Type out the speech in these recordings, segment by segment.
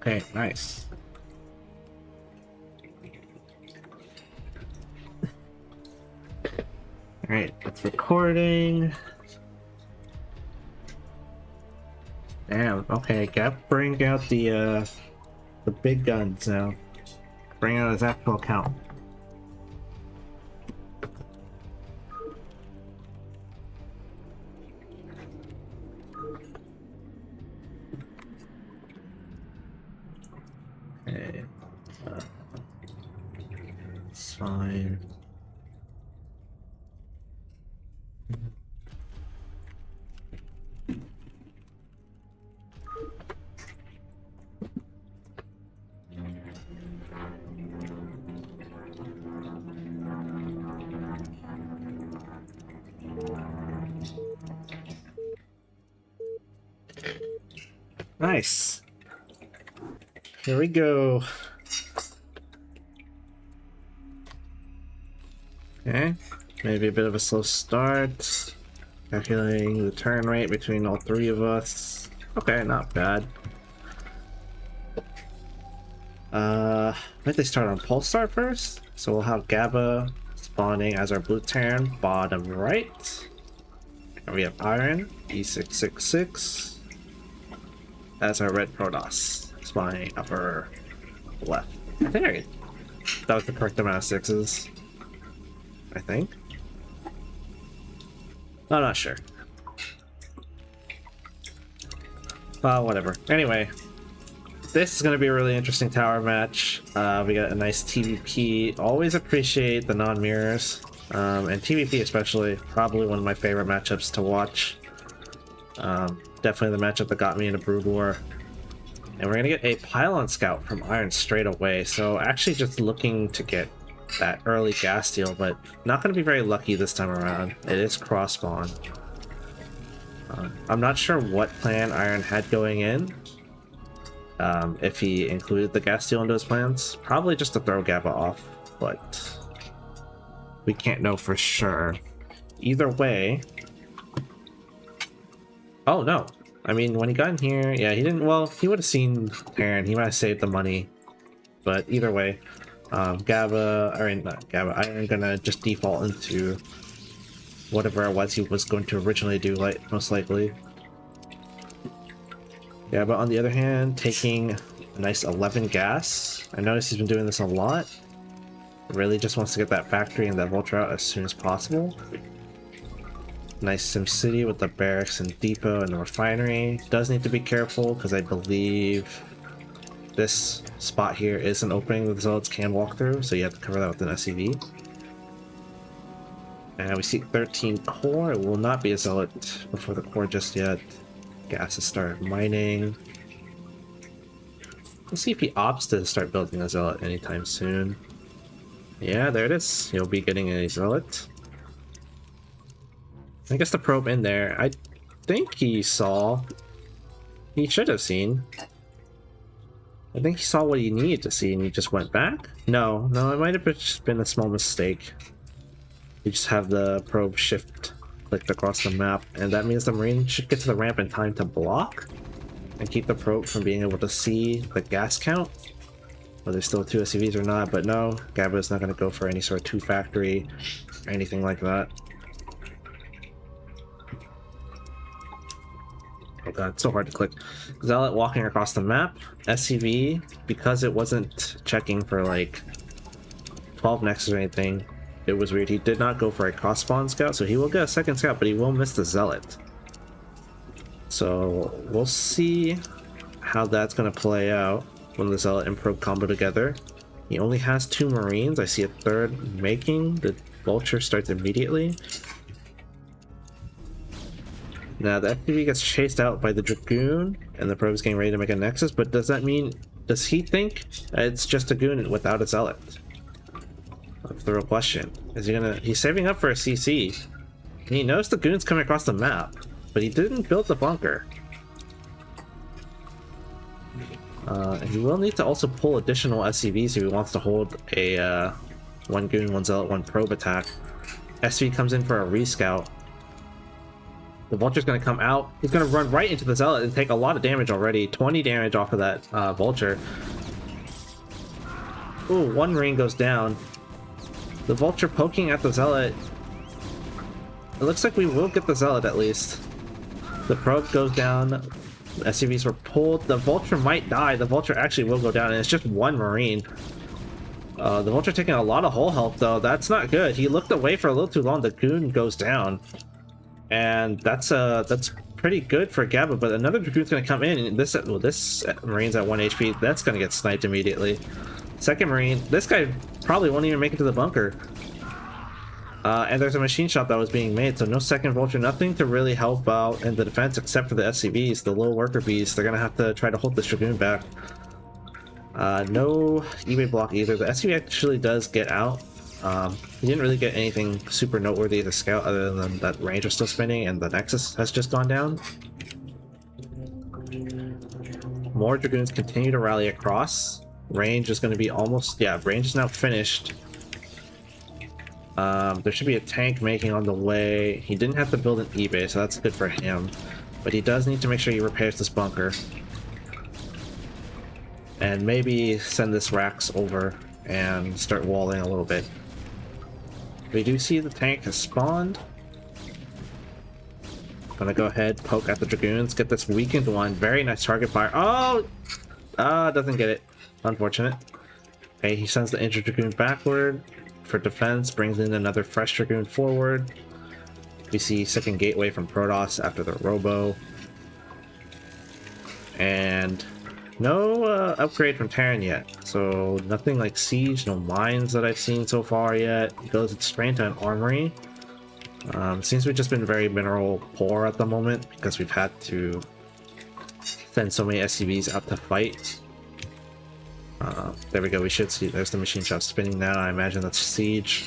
Okay, nice. Alright, it's recording. Damn, okay, gotta bring out the big guns now. Bring out his actual account. Okay, it's fine. Nice. Here we go. Okay, maybe a bit of a slow start. Calculating the turn rate between all three of us. Okay, not bad. Might they start on Pulsar first? So we'll have Gaba spawning as our blue Terran, bottom right. And we have IronV666 as our red Protoss, spawning upper left. I think that was the correct amount of sixes. I think. I'm not sure. Well, whatever. Anyway, this is going to be a really interesting tower match. We got a nice TVP. Always appreciate the non-mirrors. And TVP especially, probably one of my favorite matchups to watch. Definitely the matchup that got me into Brood War. And we're going to get a Pylon Scout from Iron straight away. So actually just looking to get that early gas steal, but not going to be very lucky this time around. It is cross spawn. I'm not sure what plan Iron had going in. If he included the gas steal into his plans, probably just to throw Gaba off, but we can't know for sure. Either way. Oh no, I mean when he got in here, yeah, he didn't. Well, he would have seen Terran. He might have saved the money, but either way. Not Gaba, I'm gonna just default into whatever it was he was going to originally do, like most likely. Gaba, on the other hand, taking a nice 11 gas. I noticed he's been doing this a lot. Really just wants to get that factory and that Vulture out as soon as possible. Nice Sim City with the barracks and depot and the refinery. Does need to be careful because I believe this spot here is an opening that the Zealots can walk through, so you have to cover that with an SCV. And we see 13 core. It will not be a Zealot before the core just yet. Gas has started mining. We'll see if he opts to start building a Zealot anytime soon. Yeah, there it is. He'll be getting a Zealot. I guess the probe in there, I think he saw. He should have seen. I think he saw what he needed to see and he just went back? No, it might have just been a small mistake. You just have the probe shift clicked across the map, and that means the Marine should get to the ramp in time to block and keep the probe from being able to see the gas count, whether there's still two SCVs or not. But no, Gaba is not going to go for any sort of two factory or anything like that. Oh god, it's so hard to click. Zealot walking across the map. SCV, because it wasn't checking for like 12 nexus or anything, it was weird. He did not go for a cross spawn scout, so he will get a second scout, but he will miss the Zealot. So we'll see how that's going to play out when the Zealot and probe combo together. He only has 2 Marines. I see a third making. The Vulture starts immediately. Now the FPV gets chased out by the Dragoon, and the probe is getting ready to make a Nexus, but does that mean, does he think it's just a Goon without a Zealot? That's the real question. Is he gonna, he's saving up for a CC. He knows the Goon's coming across the map, but he didn't build the bunker. And he will need to also pull additional SCVs if he wants to hold a 1 Goon, 1 Zealot, 1 probe attack. SV comes in for a rescout. The Vulture's gonna come out. He's gonna run right into the Zealot and take a lot of damage already. 20 damage off of that Vulture. Ooh, one Marine goes down. The Vulture poking at the Zealot. It looks like we will get the Zealot at least. The probe goes down. The SCVs were pulled. The Vulture might die. The Vulture actually will go down, and it's just one Marine. The Vulture taking a lot of hull health, though. That's not good. He looked away for a little too long. The Goon goes down. And that's pretty good for Gaba, but another Dragoon's going to come in, and this Marine's at 1 HP. That's going to get sniped immediately. Second Marine. This guy probably won't even make it to the bunker. And there's a machine shop that was being made, so no second Vulture, nothing to really help out in the defense except for the SCVs, the low worker bees. They're going to have to try to hold this Dragoon back. No eBay block either. The SCV actually does get out. He didn't really get anything super noteworthy as a scout other than that range was still spinning and the Nexus has just gone down. More Dragoons continue to rally across. Range is going to be almost... yeah, range is now finished. There should be a tank making on the way. He didn't have to build an eBay, so that's good for him. But he does need to make sure he repairs this bunker. And maybe send this Rax over and start walling a little bit. We do see the tank has spawned. Gonna go ahead, poke at the Dragoons, get this weakened one. Very nice target fire. Oh! Doesn't get it. Unfortunate. Okay, he sends the injured Dragoon backward for defense, brings in another fresh Dragoon forward. We see second gateway from Protoss after the Robo. And no upgrade from Terran yet. So nothing like Siege, no mines that I've seen so far yet. It goes straight into an armory. Seems we've just been very mineral poor at the moment because we've had to send so many SCVs out to fight. There we go, we should see, there's the machine shop spinning now. I imagine that's Siege.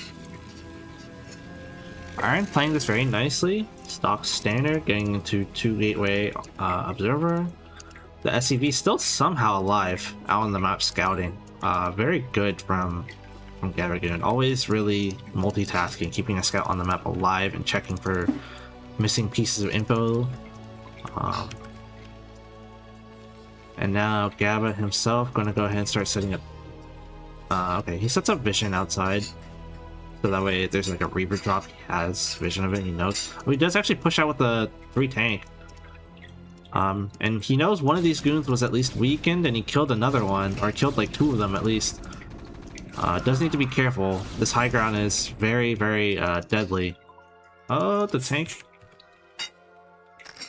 Iron playing this very nicely. Stock standard, getting into 2 gateway observer. The SCV still somehow alive out on the map scouting. Very good from Gabagoon. Always really multitasking, keeping a scout on the map alive and checking for missing pieces of info. And now Gaba himself going to go ahead and start setting up. Okay, he sets up vision outside. So that way if there's like a Reaver drop, he has vision of it, he knows. Oh, he does actually push out with the 3 tank. And he knows one of these goons was at least weakened and he killed another one, or killed like 2 of them at least. Does need to be careful. This high ground is very, very deadly. Oh, the tank.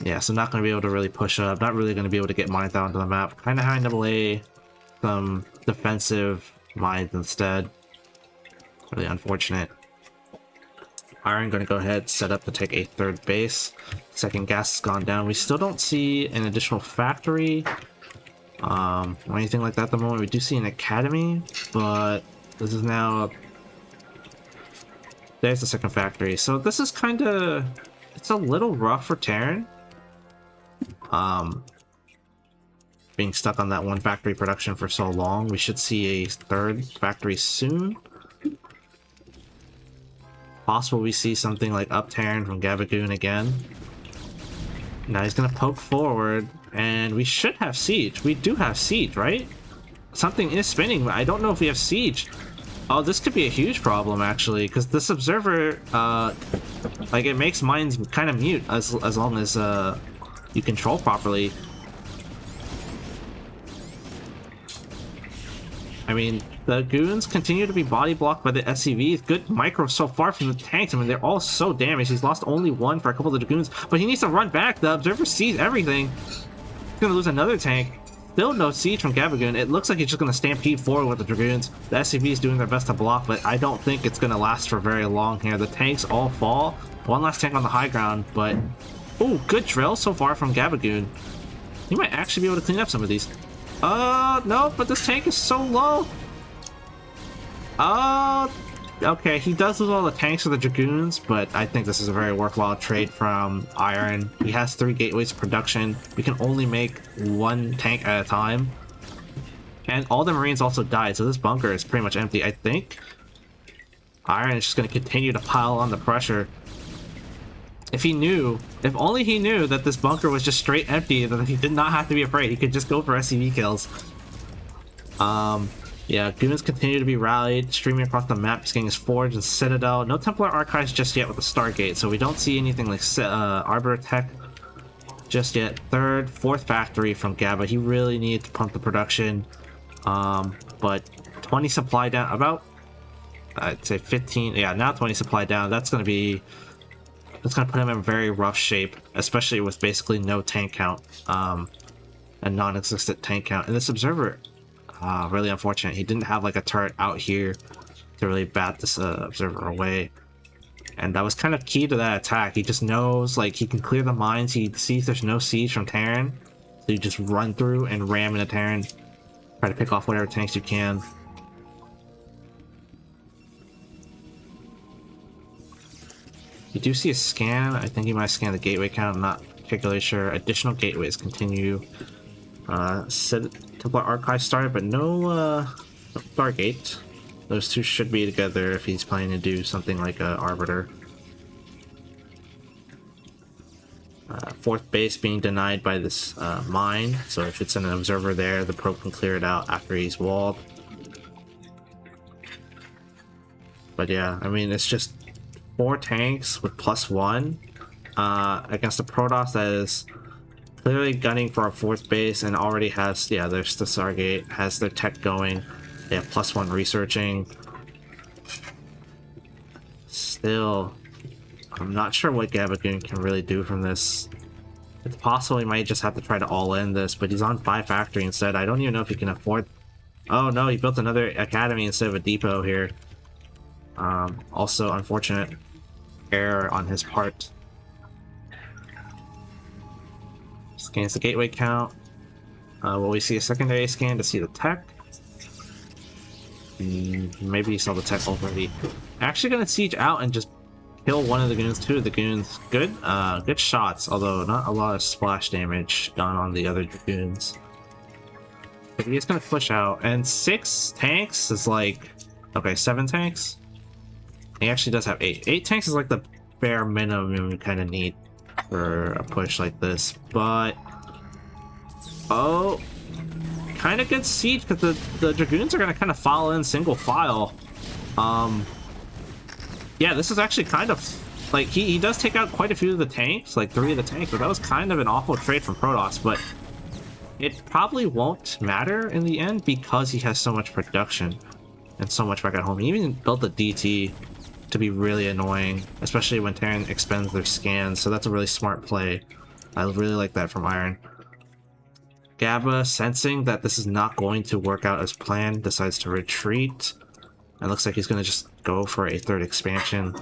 Yeah, so not going to be able to really push up, not really going to be able to get mines out onto the map. Kind of having to lay some defensive mines instead. Really unfortunate. Iron going to go ahead, set up to take a 3rd base. Second gas has gone down. We still don't see an additional factory or anything like that at the moment. We do see an academy, but this is now... there's the second factory. So this is kind of... it's a little rough for Terran. Being stuck on that 1 factory production for so long. We should see a 3rd factory soon. Possible we see something like up Terran from Gabagoon again. Now he's gonna poke forward, and we should have Siege. We do have Siege, right? Something is spinning, but I don't know if we have Siege. Oh, this could be a huge problem, actually, because this Observer, like, it makes mines kind of mute as long as you control properly. I mean, the Goons continue to be body blocked by the SCVs. Good micro so far from the tanks. I mean, they're all so damaged. He's lost only 1 for a couple of the Dragoons, but he needs to run back. The Observer sees everything. He's gonna lose another tank. Still no Siege from Gabagoon. It looks like he's just gonna stampede forward with the Dragoons. The SCV is doing their best to block, but I don't think it's gonna last for very long here. The tanks all fall. 1 last tank on the high ground, but... oh, good drill so far from Gabagoon. He might actually be able to clean up some of these. No, but this tank is so low. Okay, he does lose all the tanks for the Dragoons, but I think this is a very worthwhile trade from Iron. He has 3 gateways production. We can only make 1 tank at a time. And all the Marines also died, so this bunker is pretty much empty. I think Iron is just going to continue to pile on the pressure. If he knew, if only he knew that this bunker was just straight empty, that he did not have to be afraid. He could just go for SCV kills. Yeah, goons continue to be rallied, streaming across the map. He's getting his Forge and Citadel. No Templar Archives just yet with the Stargate, so we don't see anything like Arbiter Tech just yet. Third, fourth factory from Gaba. He really needed to pump the production. But 20 supply down, about, I'd say 15, yeah, now 20 supply down. That's going to put him in very rough shape, especially with basically no tank count, and non-existent tank count. And this Observer, really unfortunate. He didn't have like a turret out here to really bat this Observer away. And that was kind of key to that attack. He just knows, like, he can clear the mines. He sees there's no siege from Terran. So you just run through and ram into Terran. Try to pick off whatever tanks you can. You do see a scan. I think he might scan the gateway count. I'm not particularly sure. Additional gateways continue. Templar Archive started, but no Stargate. Those two should be together if he's planning to do something like a Arbiter. Fourth base being denied by this mine, so if it's an Observer there, the probe can clear it out after he's walled. But yeah, I mean, it's just 4 tanks with +1 against a Protoss that is clearly gunning for a 4th base and already has, yeah, there's the Stargate, has their tech going. They have +1 researching. Still, I'm not sure what Gabagoon can really do from this. It's possible he might just have to try to all-in this, but he's on 5 factory instead. I don't even know if he can afford... Oh no, he built another academy instead of a depot here. Also, unfortunate error on his part. Scans the gateway count. Will we see a secondary scan to see the tech? Maybe you saw the tech already. Actually gonna siege out and just kill one of the goons, 2 of the goons. Good shots, although not a lot of splash damage done on the other goons. But he is gonna push out, and 6 tanks is like, okay, 7 tanks? He actually does have 8. 8 tanks is like the bare minimum you kind of need for a push like this, but oh, kind of good siege because the Dragoons are going to kind of follow in single file. Yeah, this is actually kind of like he does take out quite a few of the tanks, like 3 of the tanks, but that was kind of an awful trade from Protoss, but it probably won't matter in the end because he has so much production and so much back at home. He even built a DT to be really annoying, especially when Terran expends their scans, so that's a really smart play. I really like that from Iron. Gaba, sensing that this is not going to work out as planned, decides to retreat. It looks like he's going to just go for a 3rd expansion.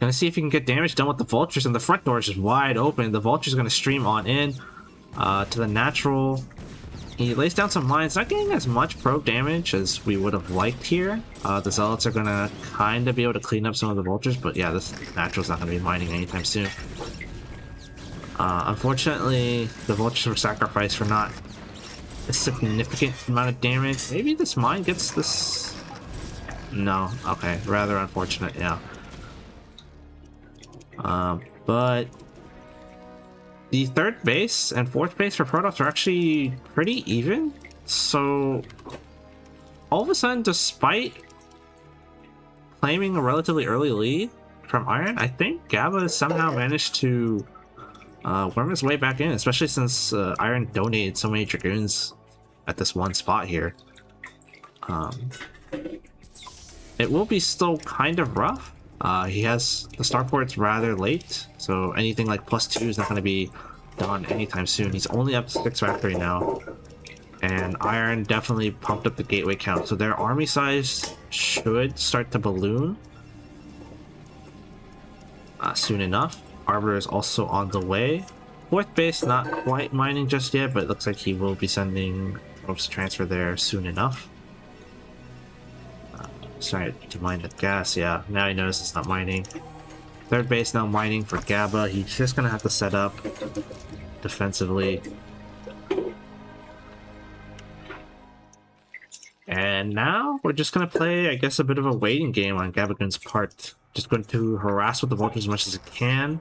Gonna see if he can get damage done with the Vultures, and the front door is just wide open. The Vulture's going to stream on in to the natural. He lays down some mines, not getting as much probe damage as we would have liked here. The Zealots are going to kind of be able to clean up some of the Vultures, but yeah, this Natural's not going to be mining anytime soon. Unfortunately, the Vultures were sacrificed for not a significant amount of damage. Maybe this mine gets this... No, okay, rather unfortunate, yeah. But... the 3rd base and 4th base for Protoss are actually pretty even. So, all of a sudden, despite claiming a relatively early lead from Iron, I think Gaba has somehow managed to worm his way back in, especially since Iron donated so many Dragoons at this one spot here. It will be still kind of rough. He has the starports rather late, so anything like +2 is not going to be done anytime soon. He's only up to 6 factory now, and Iron definitely pumped up the gateway count, so their army size should start to balloon soon enough. Arbiter is also on the way. 4th base not quite mining just yet, but it looks like he will be sending probes to transfer there soon enough. Sorry to mine the gas, yeah. Now he knows it's not mining. 3rd base now mining for Gaba. He's just gonna have to set up defensively. And And now we're just going to play, I guess, a bit of a waiting game on Gabagoon's part. Just going to harass with the vultures as much as it can.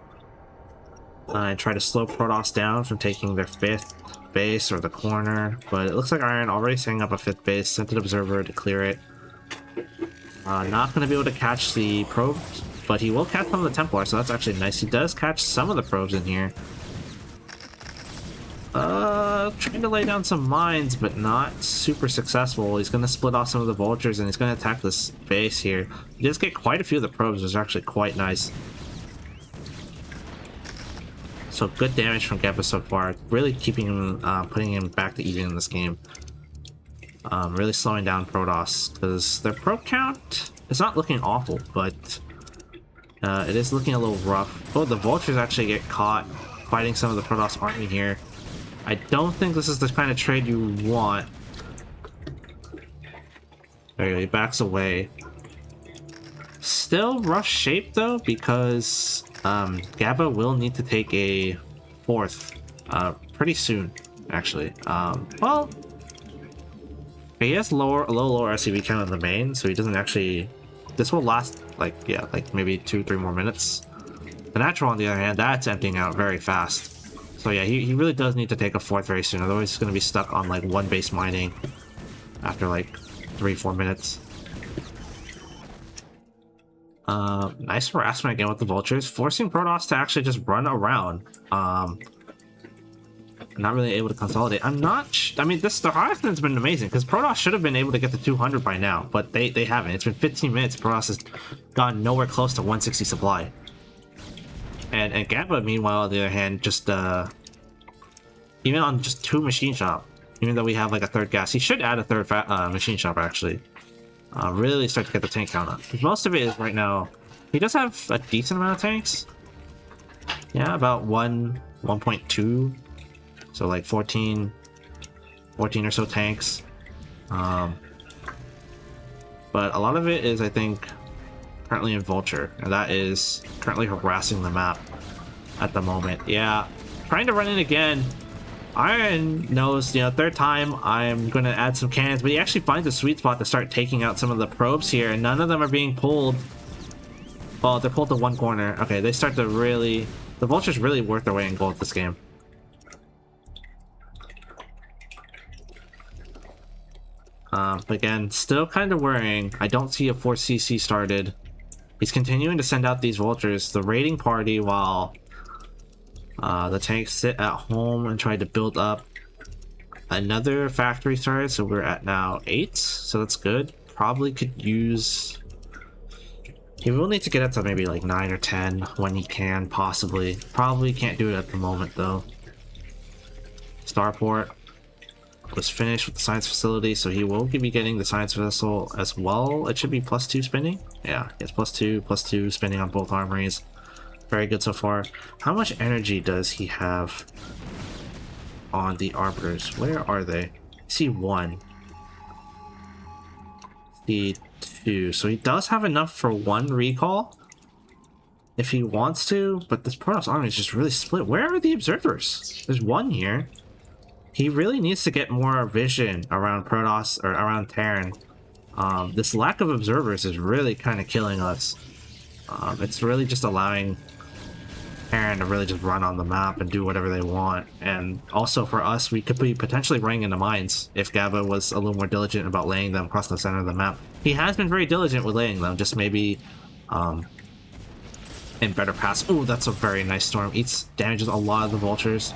And try to slow Protoss down from taking their 5th base or the corner. But it looks like Iron already setting up a 5th base, sent an observer to clear it. Not going to be able to catch the probes, but he will catch some of the Templar, so that's actually nice. He does catch some of the probes in here. Trying to lay down some mines, but not super successful. He's going to split off some of the vultures, and he's going to attack this base here. He does get quite a few of the probes, which is actually quite nice. So good damage from Geba so far, really keeping him, putting him back to even in this game. Really slowing down Protoss, because their probe count is not looking awful, but it is looking a little rough. Oh, the vultures actually get caught fighting some of the Protoss army here. I don't think this is the kind of trade you want. There you go, he backs away. Still rough shape though, because Gaba will need to take a 4th pretty soon, actually. Well, he has a little lower SCV count in the main, so he doesn't actually. This will last like maybe 2-3 more minutes. The natural, on the other hand, that's emptying out very fast. So yeah, he really does need to take a 4th very soon, otherwise he's going to be stuck on like 1 base mining after like 3-4 minutes. Nice harassment again with the vultures, forcing Protoss to actually just run around. Not really able to consolidate. I mean, the harassment's been amazing, because Protoss should have been able to get to 200 by now, but they haven't. It's been 15 minutes. Protoss has gone nowhere close to 160 supply. And Gaba, meanwhile, on the other hand, just even on just 2 machine shop, even though we have like a 3rd gas, he should add a 3rd machine shop actually. Really start to get the tank count up. Most of it is right now. He does have a decent amount of tanks. Yeah, about 1.2. So like 14 or so tanks. But a lot of it is, I think, currently in Vulture, and that is currently harassing the map at the moment. Yeah, trying to run in again. Iron knows, 3rd time I'm going to add some cannons, but he actually finds a sweet spot to start taking out some of the probes here, and none of them are being pulled. Well, they're pulled to 1 corner. Okay, they start to really... The Vulture's really worth their weight in gold this game. But again, still kind of worrying. I don't see a 4CC started. He's continuing to send out these vultures, the raiding party, while the tanks sit at home and try to build up. Another factory started, so we're at now 8, so that's good. Probably could use... He will need to get up to maybe like 9 or 10 when he can, possibly. Probably can't do it at the moment, though. Starport was finished with the science facility, so he will be getting the science vessel as well. It should be +2 spinning. Yeah, it's +2 spinning on both armories. Very good so far. How much energy does he have on the arbiters? Where are they? I see 1. See 2. So he does have enough for 1 recall if he wants to, but this Protoss army is just really split. Where are the observers? There's 1 here. He really needs to get more vision around Protoss, or around Terran. This lack of observers is really kind of killing us. It's really just allowing Terran to really just run on the map and do whatever they want. And also for us, we could be potentially running into mines if Gaba was a little more diligent about laying them across the center of the map. He has been very diligent with laying them, just maybe in better paths. Ooh, that's a very nice storm. Damages a lot of the vultures.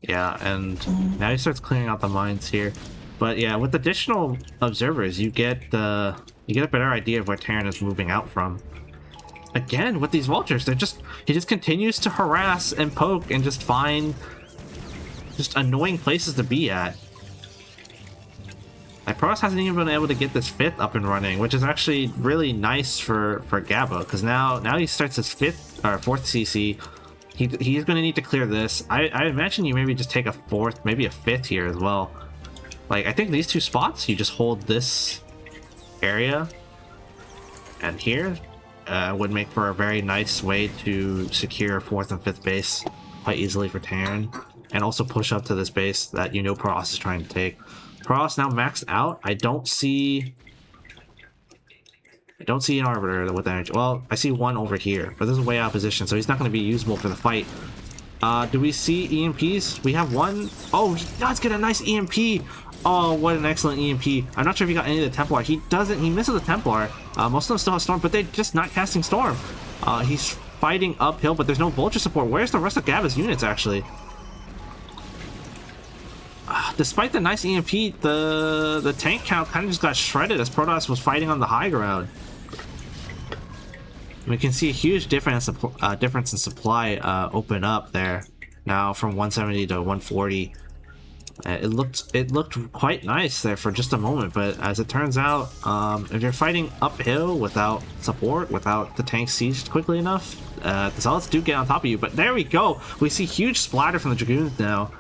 Yeah, and now he starts clearing out the mines here. But yeah, with additional observers, you get a better idea of where Terran is moving out from. Again, with these vultures, he just continues to harass and poke and just find just annoying places to be at. Like, Protoss hasn't even been able to get this 5th up and running, which is actually really nice for Gaba, because now he starts his 5th or 4th CC. He's going to need to clear this. I imagine you maybe just take a 4th, maybe a 5th here as well. Like, I think these 2 spots, you just hold this area and here would make for a very nice way to secure 4th and 5th base quite easily for Terran. and also push up to this base that you know Protoss is trying to take. Protoss now maxed out. I don't see an Arbiter with energy. Well, I see one over here, but this is way out of position, so he's not going to be usable for the fight. Do we see EMPs? We have one. Oh, he does get a nice EMP. Oh, what an excellent EMP. I'm not sure if he got any of the Templar. He doesn't. He misses the Templar. Most of them still have Storm, but they're just not casting Storm. He's fighting uphill, but there's no Vulture support. Where's the rest of Gaba's units, actually? Despite the nice EMP, the tank count kind of just got shredded as Protoss was fighting on the high ground. We can see a huge difference in supply open up there now from 170 to 140. It looked quite nice there for just a moment, but as it turns out, if you're fighting uphill without support, without the tank sieged quickly enough, the Zealots do get on top of you. But there we go. We see huge splatter from the Dragoons now.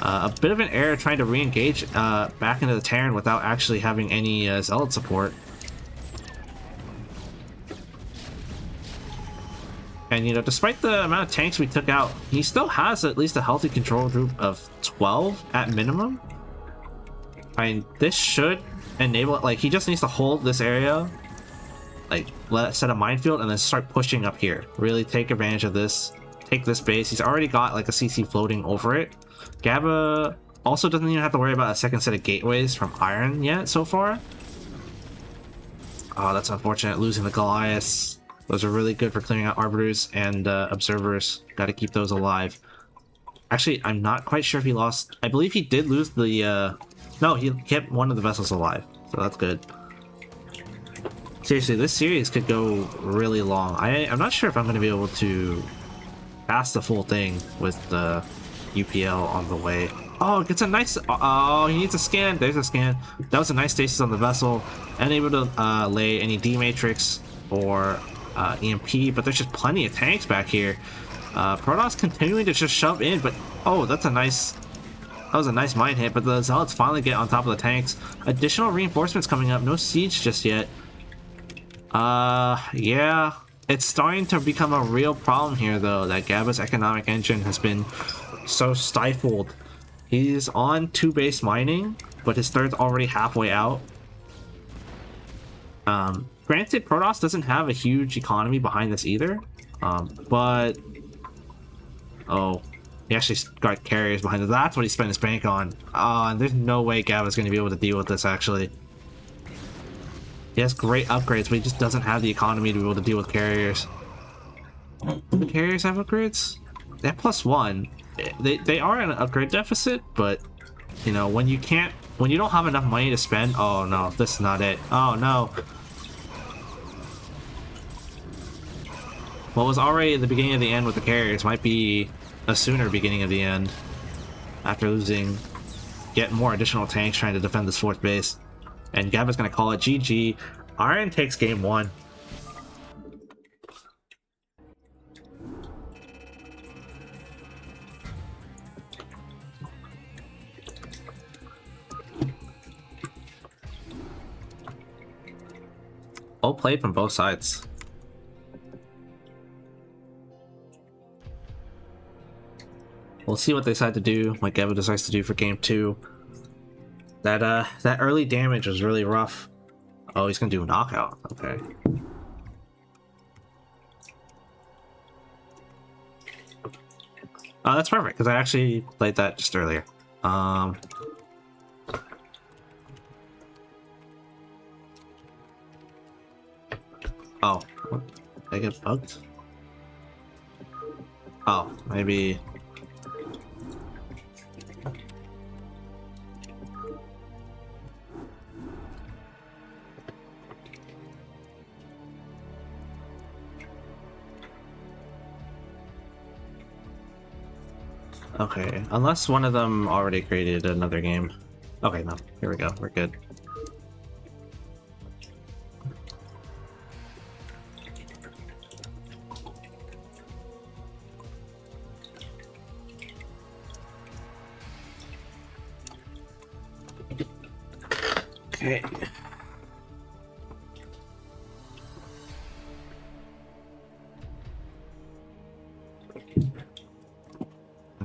A bit of an error trying to re-engage back into the Terran without actually having any Zealot support. And, you know, despite the amount of tanks we took out, he still has at least a healthy control group of 12 at minimum. I mean, this should enable it. Like, he just needs to hold this area, like, set a minefield, and then start pushing up here. Really take advantage of this. Take this base. He's already got, like, a CC floating over it. Gaba also doesn't even have to worry about a second set of gateways from Iron yet so far. Oh, that's unfortunate. Losing the Goliaths. Those are really good for clearing out Arbiters and Observers. Got to keep those alive. Actually, I'm not quite sure if he lost... I believe he did lose the... No, he kept one of the vessels alive. So that's good. Seriously, this series could go really long. I'm not sure if I'm going to be able to pass the full thing with the UPL on the way. Oh, it gets a nice... Oh, he needs a scan. There's a scan. That was a nice stasis on the vessel. Unable to lay any D-Matrix or... EMP, but there's just plenty of tanks back here. Protoss continuing to just shove in, but oh, that was a nice mine hit, but the Zealots finally get on top of the tanks. Additional reinforcements coming up, no siege just yet. Yeah, it's starting to become a real problem here though, that Gaba's economic engine has been so stifled. He's on 2-base mining, but his third's already halfway out. Granted, Protoss doesn't have a huge economy behind this either, but... Oh, he actually got carriers behind it. That's what he spent his bank on. And there's no way Gaba's going to be able to deal with this, actually. He has great upgrades, but he just doesn't have the economy to be able to deal with carriers. Do the carriers have upgrades? They have +1. They are in an upgrade deficit, but, you know, when you don't have enough money to spend... Oh, no, this is not it. Oh, no. What was already the beginning of the end with the carriers might be a sooner beginning of the end after losing yet more additional tanks trying to defend this 4th base. And Gaba's going to call it GG. Iron takes game 1. Well played from both sides. We'll see what they decide to do, what Gaba decides to do for game 2. That early damage was really rough. Oh, he's gonna do a knockout. Okay. Oh, that's perfect, because I actually played that just earlier. Oh, what? Did I get bugged? Oh, maybe... Okay, unless one of them already created another game. Okay, no, here we go, we're good. Okay.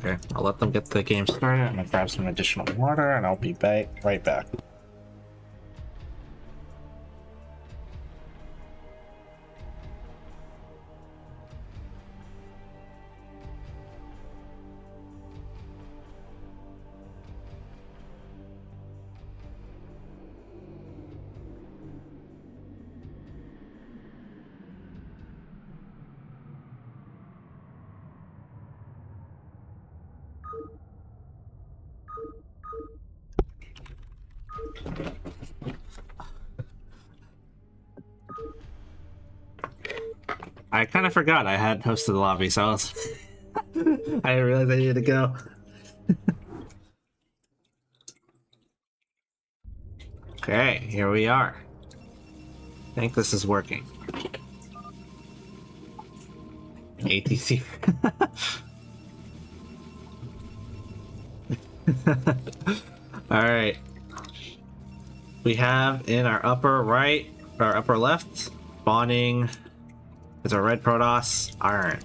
Okay, I'll let them get the game started. I'm gonna grab some additional water and I'll be right back. I kind of forgot I had hosted the lobby, so I was I didn't realize I needed to go. Okay, here we are. I think this is working. ATC. Alright. We have in our upper right, or upper left, spawning is our red Protoss iron.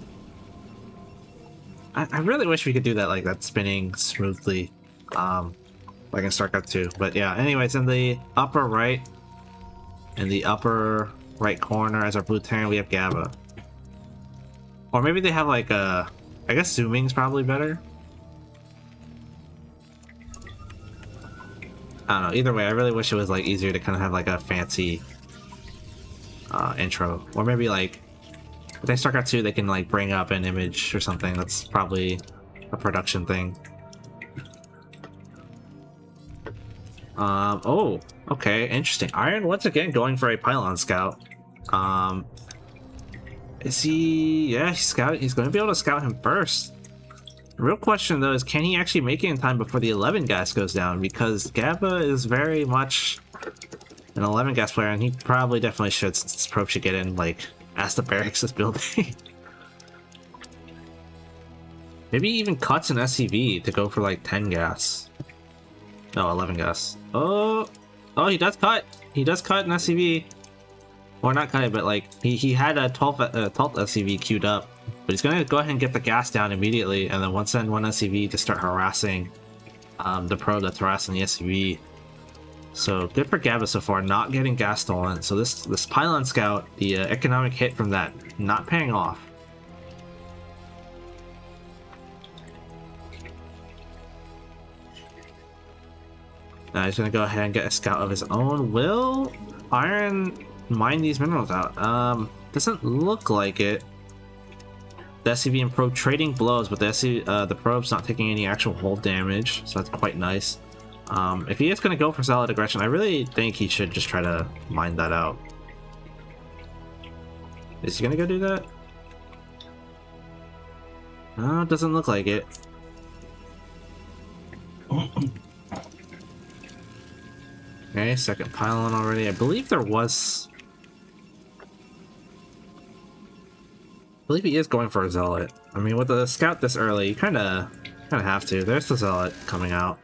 I really wish we could do that, like that spinning smoothly, like in StarCraft 2. But yeah, anyways, in the upper right, in the upper right corner as our blue Terran, we have Gaba. Or maybe they have like a, I guess zooming's probably better. I don't know, either way, I really wish it was like easier to kind of have like a fancy intro. Or maybe like, if they StarCraft 2, they can like bring up an image or something. That's probably a production thing. Oh, okay, interesting. Iron once again going for a pylon scout. Is he? Yeah, he's scouting. He's going to be able to scout him first. The real question though is, can he actually make it in time before the 11 gas goes down? Because Gaba is very much an 11 gas player, and he probably definitely should, since this probe should get in like as the barracks is building. Maybe even cuts an SCV to go for like 10 gas. No, 11 gas. Oh, he does cut. He does cut an SCV. Or not cut it, but like he had a 12th SCV queued up. But he's gonna go ahead and get the gas down immediately, and then once send one SCV to start harassing the probe that's harassing the SCV. So good for Gaba so far, not getting gas stolen. So this pylon scout, the economic hit from that, not paying off. Now he's gonna go ahead and get a scout of his own. Will Iron mine these minerals out? Doesn't look like it. The SCV and probe trading blows, but the probe's not taking any actual hull damage, so that's quite nice. If he is going to go for solid aggression, I really think he should just try to mine that out. Is he going to go do that? No, it doesn't look like it. Okay, second pylon already. I believe there was... I believe he is going for a zealot. I mean, with the scout this early, you kind of have to. There's the zealot coming out.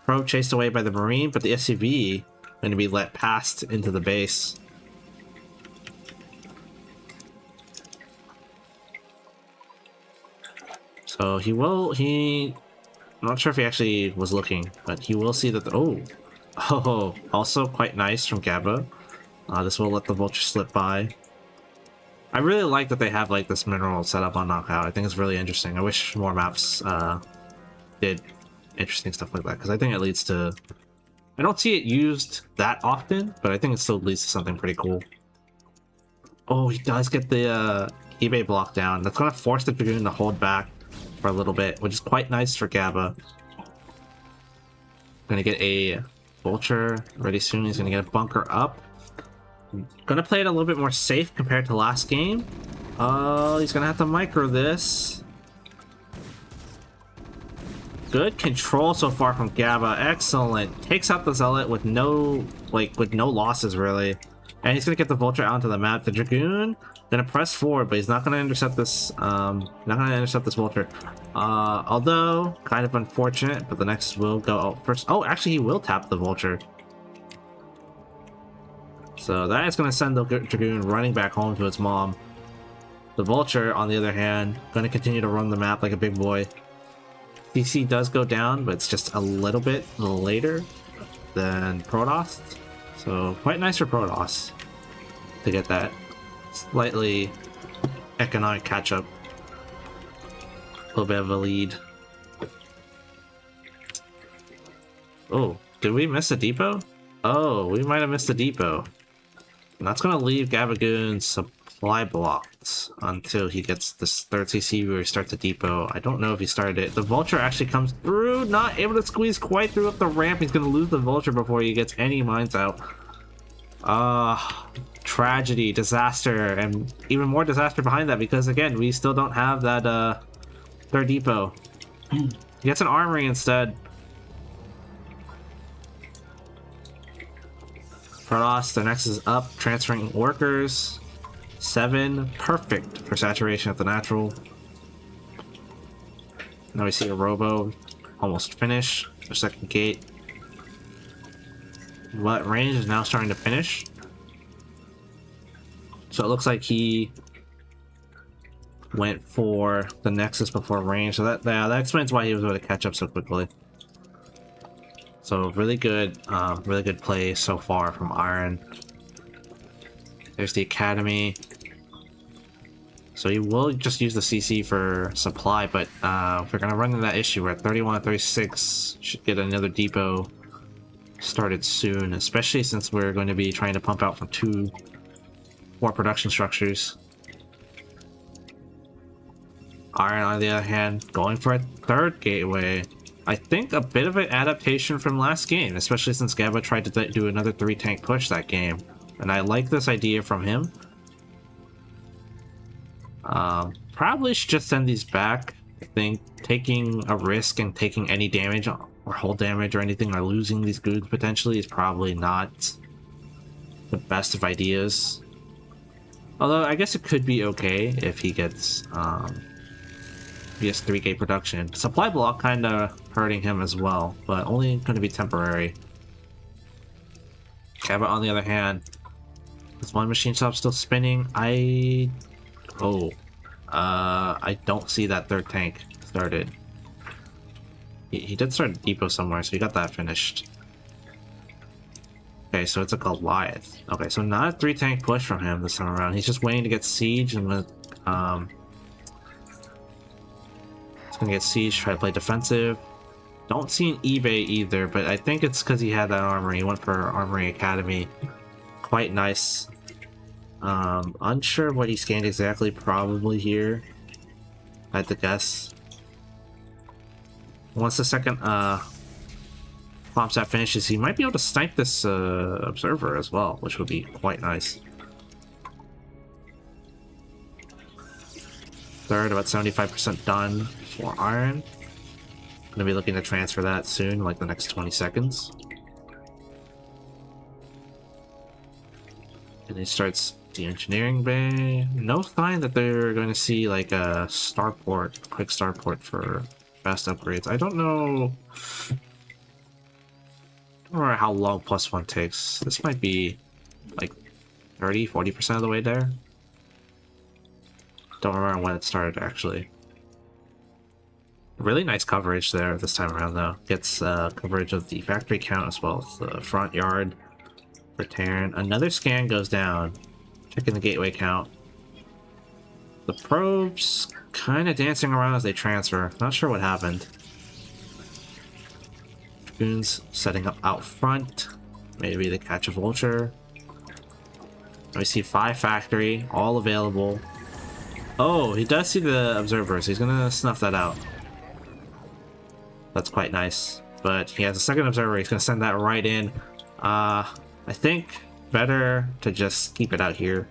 Probe chased away by the marine, but the SCV going to be let past into the base. So I'm not sure if he actually was looking, but he will see that oh, also quite nice from Gaba. This will let the vulture slip by. I really like that they have like this mineral set up on Knockout. I think it's really interesting. I wish more maps did interesting stuff like that, because I think it leads to... I don't see it used that often, but I think it still leads to something pretty cool. Oh, he does get the eBay block down. That's going to force the Dragoon to hold back for a little bit, which is quite nice for Gaba. Going to get a vulture ready soon. He's going to get a bunker up. Gonna play it a little bit more safe compared to last game. Oh, he's gonna have to micro this. Good control so far from Gaba. Excellent. Takes out the zealot with no losses really. And he's gonna get the vulture out onto the map. The Dragoon gonna press forward, but he's not gonna intercept this vulture. Although kind of unfortunate, but the next will go out first. Oh, actually he will tap the vulture. So that is going to send the Dragoon running back home to its mom. The Vulture, on the other hand, going to continue to run the map like a big boy. DC does go down, but it's just a little bit later than Protoss. So quite nice for Protoss to get that slightly economic catch-up. A little bit of a lead. Oh, did we miss a depot? Oh, we might have missed a depot. And that's going to leave Gabagoon supply blocked until he gets this third CC where he starts a depot. I don't know if he started it. The Vulture actually comes through, not able to squeeze quite through up the ramp. He's going to lose the Vulture before he gets any mines out. Tragedy, disaster, and even more disaster behind that because, again, we still don't have that third depot. He gets an armory instead. Protoss, the next is up, transferring workers. 7, perfect for saturation at the natural. Now we see a robo almost finish their second gate. But range is now starting to finish. So it looks like he went for the Nexus before range. So that explains why he was able to catch up so quickly. So really good play so far from Iron. There's the Academy. So he will just use the CC for supply, but we're gonna run into that issue where 31 and 36 should get another depot started soon, especially since we're going to be trying to pump out from 2 more production structures. Iron, on the other hand, going for a third gateway. I think a bit of an adaptation from last game, especially since Gaba tried to do another 3 tank push that game. And I like this idea from him. Probably should just send these back. I think taking a risk and taking any damage or hull damage or anything or losing these goods potentially is probably not the best of ideas. Although I guess it could be okay if he gets 3K production. Supply block kind of hurting him as well, but only going to be temporary. Gaba, on the other hand, is one machine shop still spinning? I don't see that third tank started. He did start a depot somewhere, so he got that finished. Okay, so it's a Goliath. Okay, so not a 3 tank push from him this time around. He's just waiting to get siege and with gonna get siege, try to play defensive. Don't see an eBay either, but I think it's because he had that armory. He went for Armory Academy. Quite nice. Unsure what he scanned exactly, probably here. I had to guess. Once the second bombsat finishes, he might be able to snipe this observer as well, which would be quite nice. Third, about 75% done for Iron. Gonna be looking to transfer that soon, like the next 20 seconds. And he starts the engineering bay. No sign that they're going to see like a starport, quick starport for fast upgrades. I don't know or how long +1 takes. This might be like 30-40% of the way there. Don't remember when it started actually. Really nice coverage there this time around though. Gets coverage of the factory count as well as the front yard for Terran. Another scan goes down. Checking the gateway count. The probes kind of dancing around as they transfer. Not sure what happened. Dragoons setting up out front. Maybe they catch a vulture. We see 5 factory, all available. Oh, he does see the observers. He's gonna snuff that out. That's quite nice. But he has a second observer. He's gonna send that right in. I think better to just keep it out here.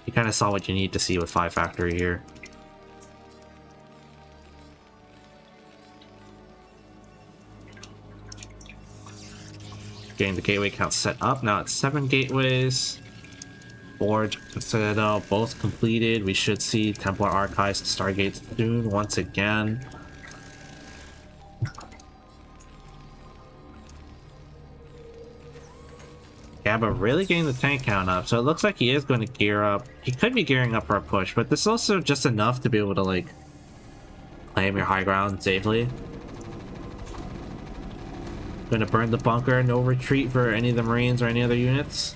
You kind of saw what you need to see with 5 factory here. Getting the gateway count set up. Now it's 7 gateways. Forge and Citadel both completed. We should see Templar Archives and Stargates soon once again. Gaba really getting the tank count up, so it looks like he is going to gear up. He could be gearing up for a push, but this is also just enough to be able to like Claim your high ground safely. Gonna burn the bunker, no retreat for any of the Marines or any other units.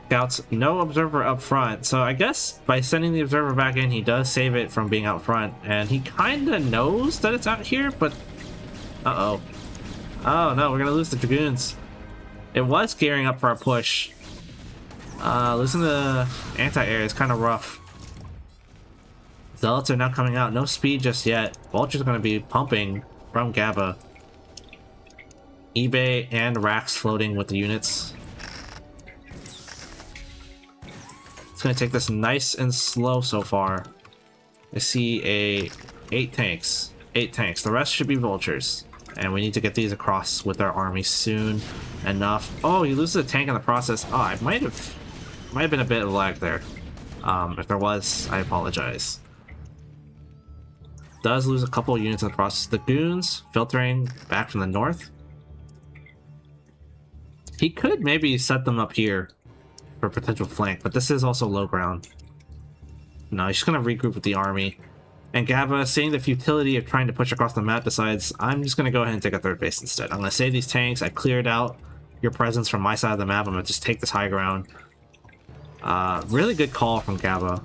Scouts, no observer up front, so I guess by sending the observer back in, he does save it from being out front, and he kinda knows that it's out here, but uh-oh. Oh no, we're gonna lose the Dragoons. It was gearing up for a push. Losing the anti-air is kind of rough. Zealots are now coming out, no speed just yet. Vulture's gonna be pumping from Gaba. eBay and racks floating with the units. It's gonna take this nice and slow so far. I see 8 tanks. 8 tanks. The rest should be vultures. And we need to get these across with our army soon enough. Oh, you lose the tank in the process. Oh, I might have been a bit of lag there. If there was, I apologize. Does lose a couple of units in the process. The goons filtering back from the north. He could maybe set them up here for potential flank, but this is also low ground. No, he's just gonna regroup with the army. And Gaba, seeing the futility of trying to push across the map, decides, I'm just gonna go ahead and take a third base instead. I'm gonna save these tanks. I cleared out your presence from my side of the map. I'm gonna just take this high ground. Really good call from Gaba.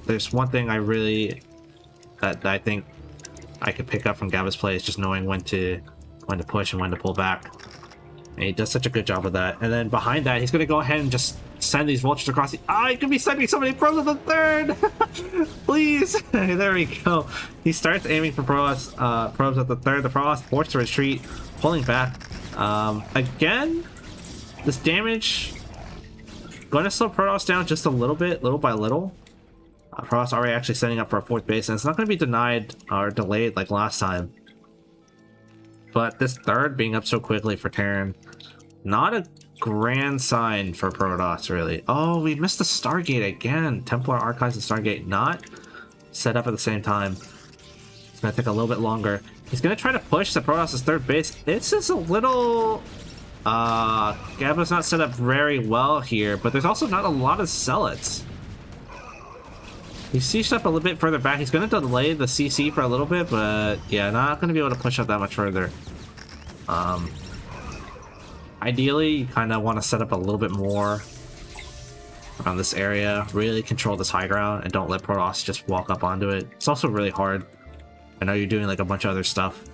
There's one thing that I think I could pick up from Gaba's play is just knowing when to push and when to pull back. And he does such a good job of that. And then behind that, he's going to go ahead and just send these vultures across the... he could be sending so many probes at the third! Please! There we go. He starts aiming for probes at the third. The probes forced to retreat, pulling back. Again, this damage... going to slow Protoss down just a little bit, little by little. Protoss already actually setting up for a 4th base, and it's not going to be denied or delayed like last time. But this third being up so quickly for Terran, not a grand sign for Protoss, really. Oh, we missed the Stargate again. Templar Archives and Stargate not set up at the same time. It's going to take a little bit longer. He's going to try to push the Protoss' 3rd base. This is a little... Gaba's not set up very well here, but there's also not a lot of zealots. He's sieged up a little bit further back. He's going to delay the CC for a little bit, but yeah, not going to be able to push up that much further. Ideally, you kind of want to set up a little bit more around this area. Really control this high ground and don't let Protoss just walk up onto it. It's also really hard. I know you're doing like a bunch of other stuff.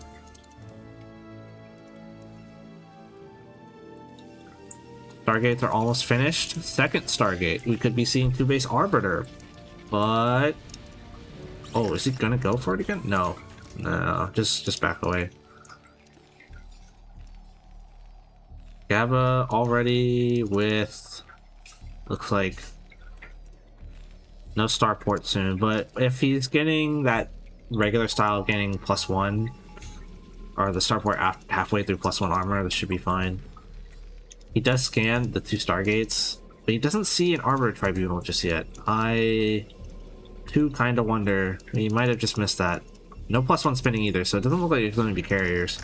Stargates are almost finished. 2nd Stargate. We could be seeing 2-base Arbiter. But... oh, is he gonna go for it again? No. No, just back away. Gaba already with... looks like... no starport soon, but if he's getting that regular style getting +1, or the starport halfway through +1 armor, this should be fine. He does scan the 2 Stargates, but he doesn't see an Arbiter Tribunal just yet. I too kind of wonder. He might have just missed that. No +1 spinning either, so it doesn't look like it's going to be carriers.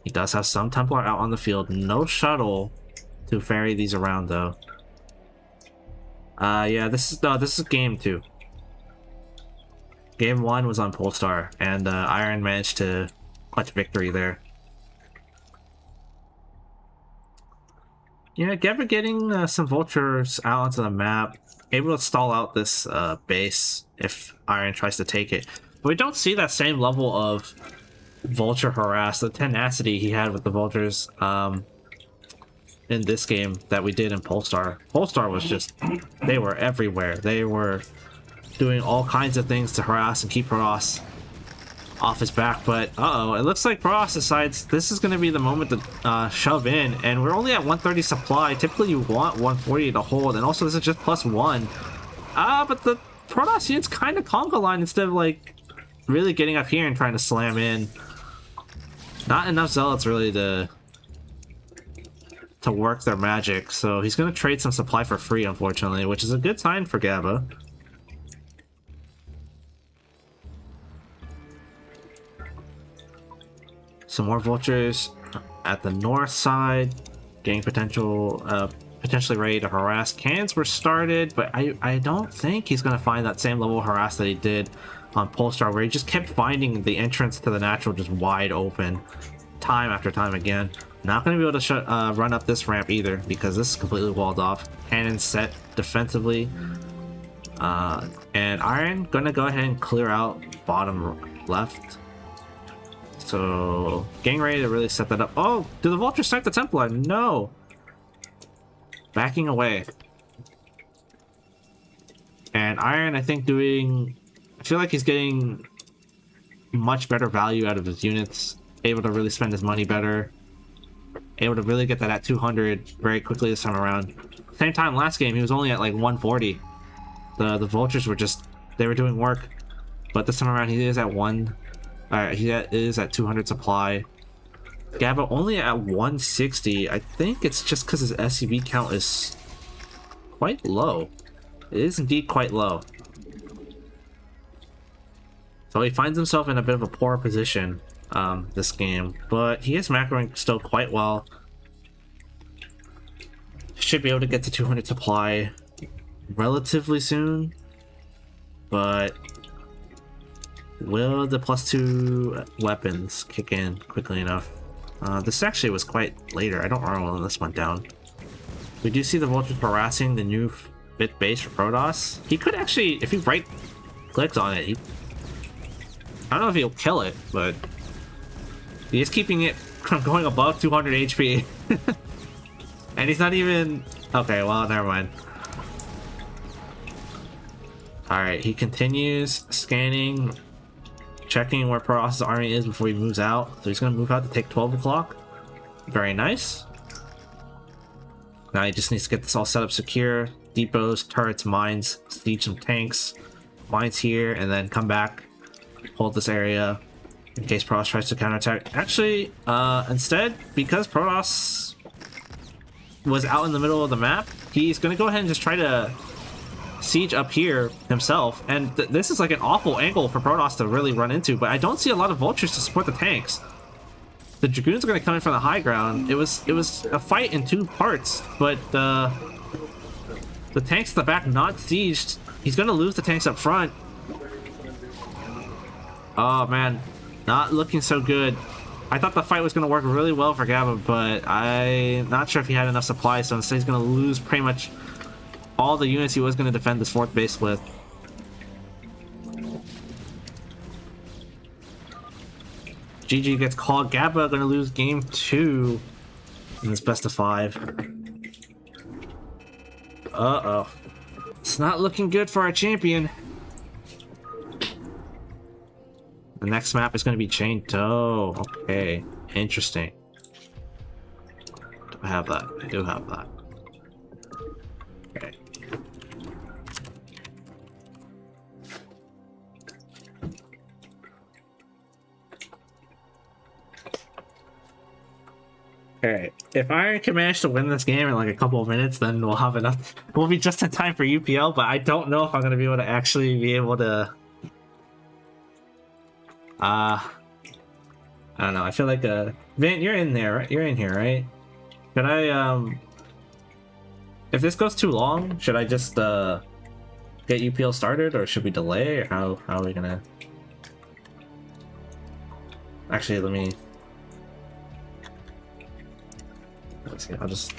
He does have some Templar out on the field. No shuttle to ferry these around, though. Yeah, this is game 2. Game 1 was on Polestar, and Iron managed to clutch victory there. Yeah, Gaba getting some vultures out onto the map, able to stall out this base if Iron tries to take it. But we don't see that same level of vulture harass, the tenacity he had with the vultures in this game that we did in Polestar. Polestar was just, they were everywhere. They were doing all kinds of things to harass and keep Protoss off his back, but it looks like Protoss decides this is going to be the moment to shove in, and we're only at 130 supply. Typically you want 140 to hold, and also this is just +1. But the Protoss unit's kind of conga line instead of like really getting up here and trying to slam in. Not enough zealots really to work their magic, so he's going to trade some supply for free, unfortunately, which is a good sign for Gaba. Some more vultures at the north side, getting potential potentially ready to harass. Cans were started, but I don't think he's going to find that same level of harass that he did on Polestar, where he just kept finding the entrance to the natural just wide open time after time again. Not going to be able to run up this ramp either, because this is completely walled off. Cannon set defensively. And Iron gonna go ahead and clear out bottom left. So getting ready to really set that up. Oh, do the vultures snipe the Templar? No. Backing away. And Iron, I think, I feel like he's getting much better value out of his units. Able to really spend his money better. Able to really get that at 200 very quickly this time around. Same time last game, he was only at like 140. The vultures were they were doing work. But this time around, he is at he is at 200 supply. Gabba only at 160. I think it's just because his SCV count is quite low. It is indeed quite low. So he finds himself in a bit of a poor position this game, but he is macroing still quite well. Should be able to get to 200 supply relatively soon, but will the +2 weapons kick in quickly enough? This actually was quite later. I don't remember when this went down. We do see the vultures harassing the new bit base for Protoss. He could actually, if he right clicks on it, I don't know if he'll kill it, but he is keeping it from going above 200 HP. And he's not even... Okay, well, never mind. Alright, he continues scanning, checking where Protoss' army is before he moves out. So he's going to move out to take 12 o'clock. Very nice. Now he just needs to get this all set up secure. Depots, turrets, mines, siege some tanks. Mines here, and then come back. Hold this area in case Protoss tries to counterattack. Actually, instead, because Protoss was out in the middle of the map, he's going to go ahead and just try to siege up here himself. And this is like an awful angle for Protoss to really run into, but I don't see a lot of vultures to support the tanks. The Dragoons are going to come in from the high ground. It was a fight in two parts, but the tanks at the back not sieged. He's going to lose the tanks up front. Oh man, not looking so good. I thought the fight was going to work really well for Gabba, but I'm not sure if he had enough supply, so instead he's going to lose pretty much all the units he was going to defend this fourth base with. GG gets called. Gabba going to lose game 2 in this best of 5. Uh-oh. It's not looking good for our champion. The next map is going to be Chain Toe. Okay, interesting. Do I have that? I do have that. Okay. Alright, if Iron can manage to win this game in like a couple of minutes, then we'll have enough. We'll be just in time for UPL, but I don't know if I'm going to be able to actually be able to... I don't know. I feel like Vin, you're in there, right? You're in here, right? Could I if this goes too long, should I just get UPL started, or should we delay, or how are we gonna? Actually, let's see. I'll just.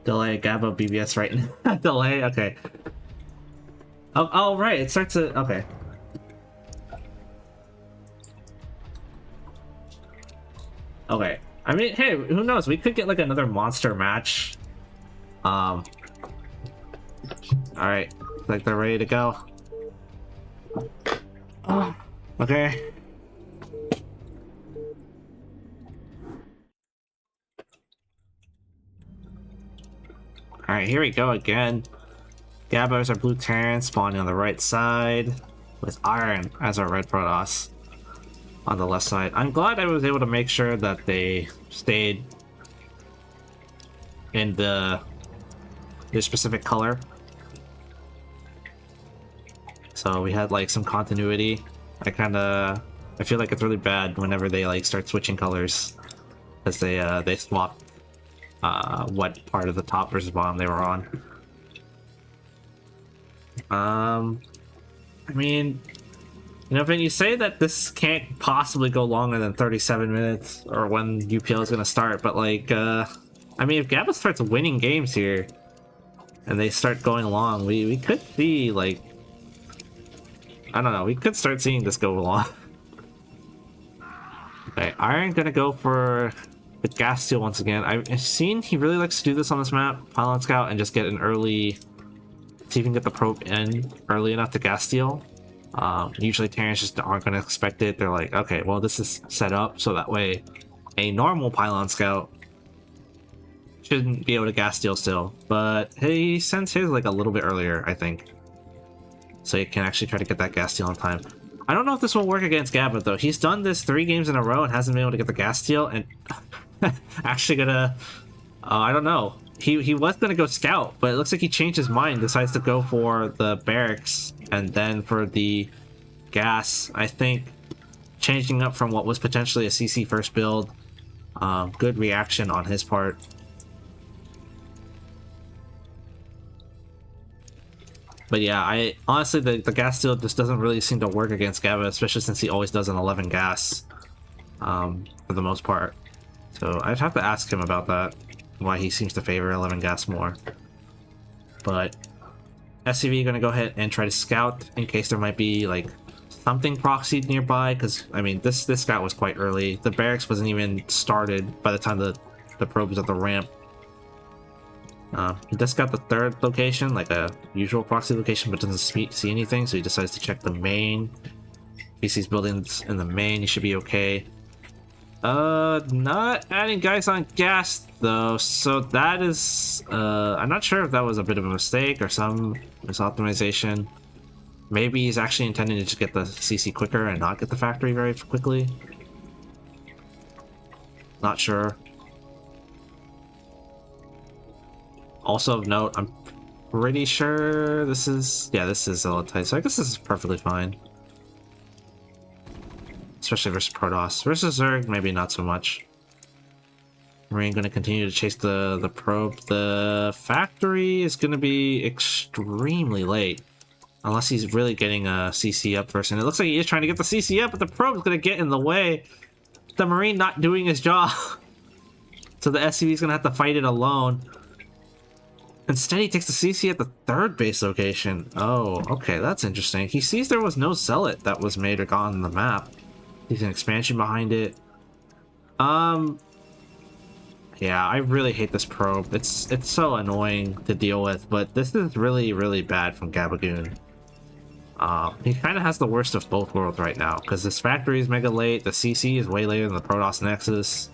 Delay Gabba BBS right now. Delay, okay. Oh, right, it starts at, okay. Okay, I mean, hey, who knows? We could get like another monster match. Alright, like they're ready to go. Oh, okay. Alright, here we go again. Gabo is our blue Terran spawning on the right side, with Iron as our red Protoss on the left side. I'm glad I was able to make sure that they stayed in their specific color. So we had like some continuity. I feel like it's really bad whenever they like start switching colors, because they swap what part of the top versus bottom they were on. I mean, you know, when you say that this can't possibly go longer than 37 minutes or when UPL is gonna start, but like, I mean, if Gaba starts winning games here and they start going long, we could see like, I don't know, we could start seeing this go long. Okay, Iron gonna go for the gas steal once again. I've seen he really likes to do this on this map, Pylon Scout, and just get an early, see if he can get the probe in early enough to gas steal. Usually Terrans just aren't gonna expect it. They're like, okay, well this is set up so that way a normal Pylon Scout shouldn't be able to gas steal still. But he sends his like a little bit earlier, I think, so he can actually try to get that gas steal on time. I don't know if this will work against Gaba though. He's done this 3 games in a row and hasn't been able to get the gas steal, and actually gonna I don't know. He was gonna go scout, but it looks like he changed his mind, decides to go for the barracks and then for the gas. I think changing up from what was potentially a CC first build. Good reaction on his part. But yeah, I honestly, the gas steal just doesn't really seem to work against Gaba, especially since he always does an 11 gas for the most part. So I'd have to ask him about that, why he seems to favor 11 gas more. But SCV gonna go ahead and try to scout in case there might be like something proxied nearby, because I mean this scout was quite early. The barracks wasn't even started by the time the probe was at the ramp. He just got the 3rd location, like a usual proxy location, but doesn't see anything, so he decides to check the main. If he sees buildings in the main, he should be okay. Not adding guys on gas though, so that is, I'm not sure if that was a bit of a mistake or some misoptimization. Maybe he's actually intending to just get the CC quicker and not get the factory very quickly. Not sure. Also of note, I'm pretty sure this is, yeah, this is Zealotite, so I guess this is perfectly fine. Especially versus Protoss. Versus Zerg, maybe not so much. Marine gonna continue to chase the probe. The factory is gonna be extremely late. Unless he's really getting a CC up first. And it looks like he is trying to get the CC up, but the probe is gonna get in the way. The Marine not doing his job. So the SCV is gonna have to fight it alone. Instead, he takes the CC at the 3rd base location. Oh, okay, that's interesting. He sees there was no Zealot that was made or gone on the map. He's an expansion behind it. Yeah, I really hate this probe. It's so annoying to deal with, but this is really, really bad from Gabagoon. He kind of has the worst of both worlds right now, because this factory is mega late, the CC is way later than the Protoss Nexus.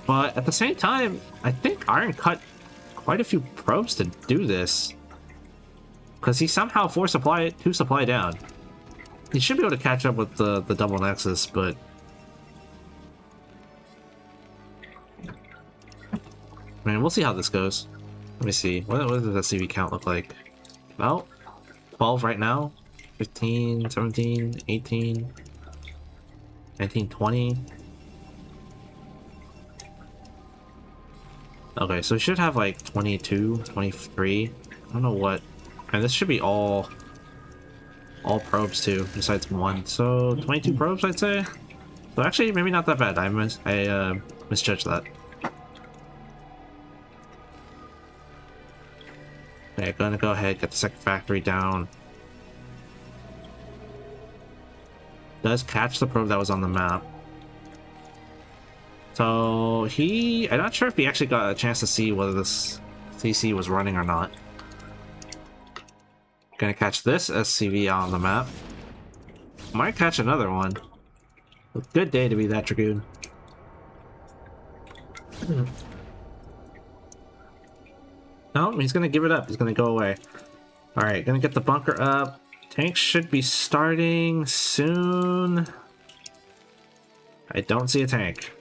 But at the same time, I think Iron cut quite a few probes to do this, because he somehow forced two supply down. He should be able to catch up with the double Nexus, but I mean, we'll see how this goes. Let me see. What does the CV count look like? Well, 12 right now. 15, 17, 18, 19, 20. Okay, so we should have like 22, 23. I don't know what. And this should be all probes too, besides one. So 22 probes, I'd say. So actually, maybe not that bad. I misjudged that. Okay, gonna go ahead, get the 2nd factory down. Does catch the probe that was on the map. So I'm not sure if he actually got a chance to see whether this CC was running or not. Gonna catch this SCV on the map. Might catch another one. A good day to be that Dragoon. No, he's gonna give it up. He's gonna go away. Alright, gonna get the bunker up. Tank should be starting soon. I don't see a tank.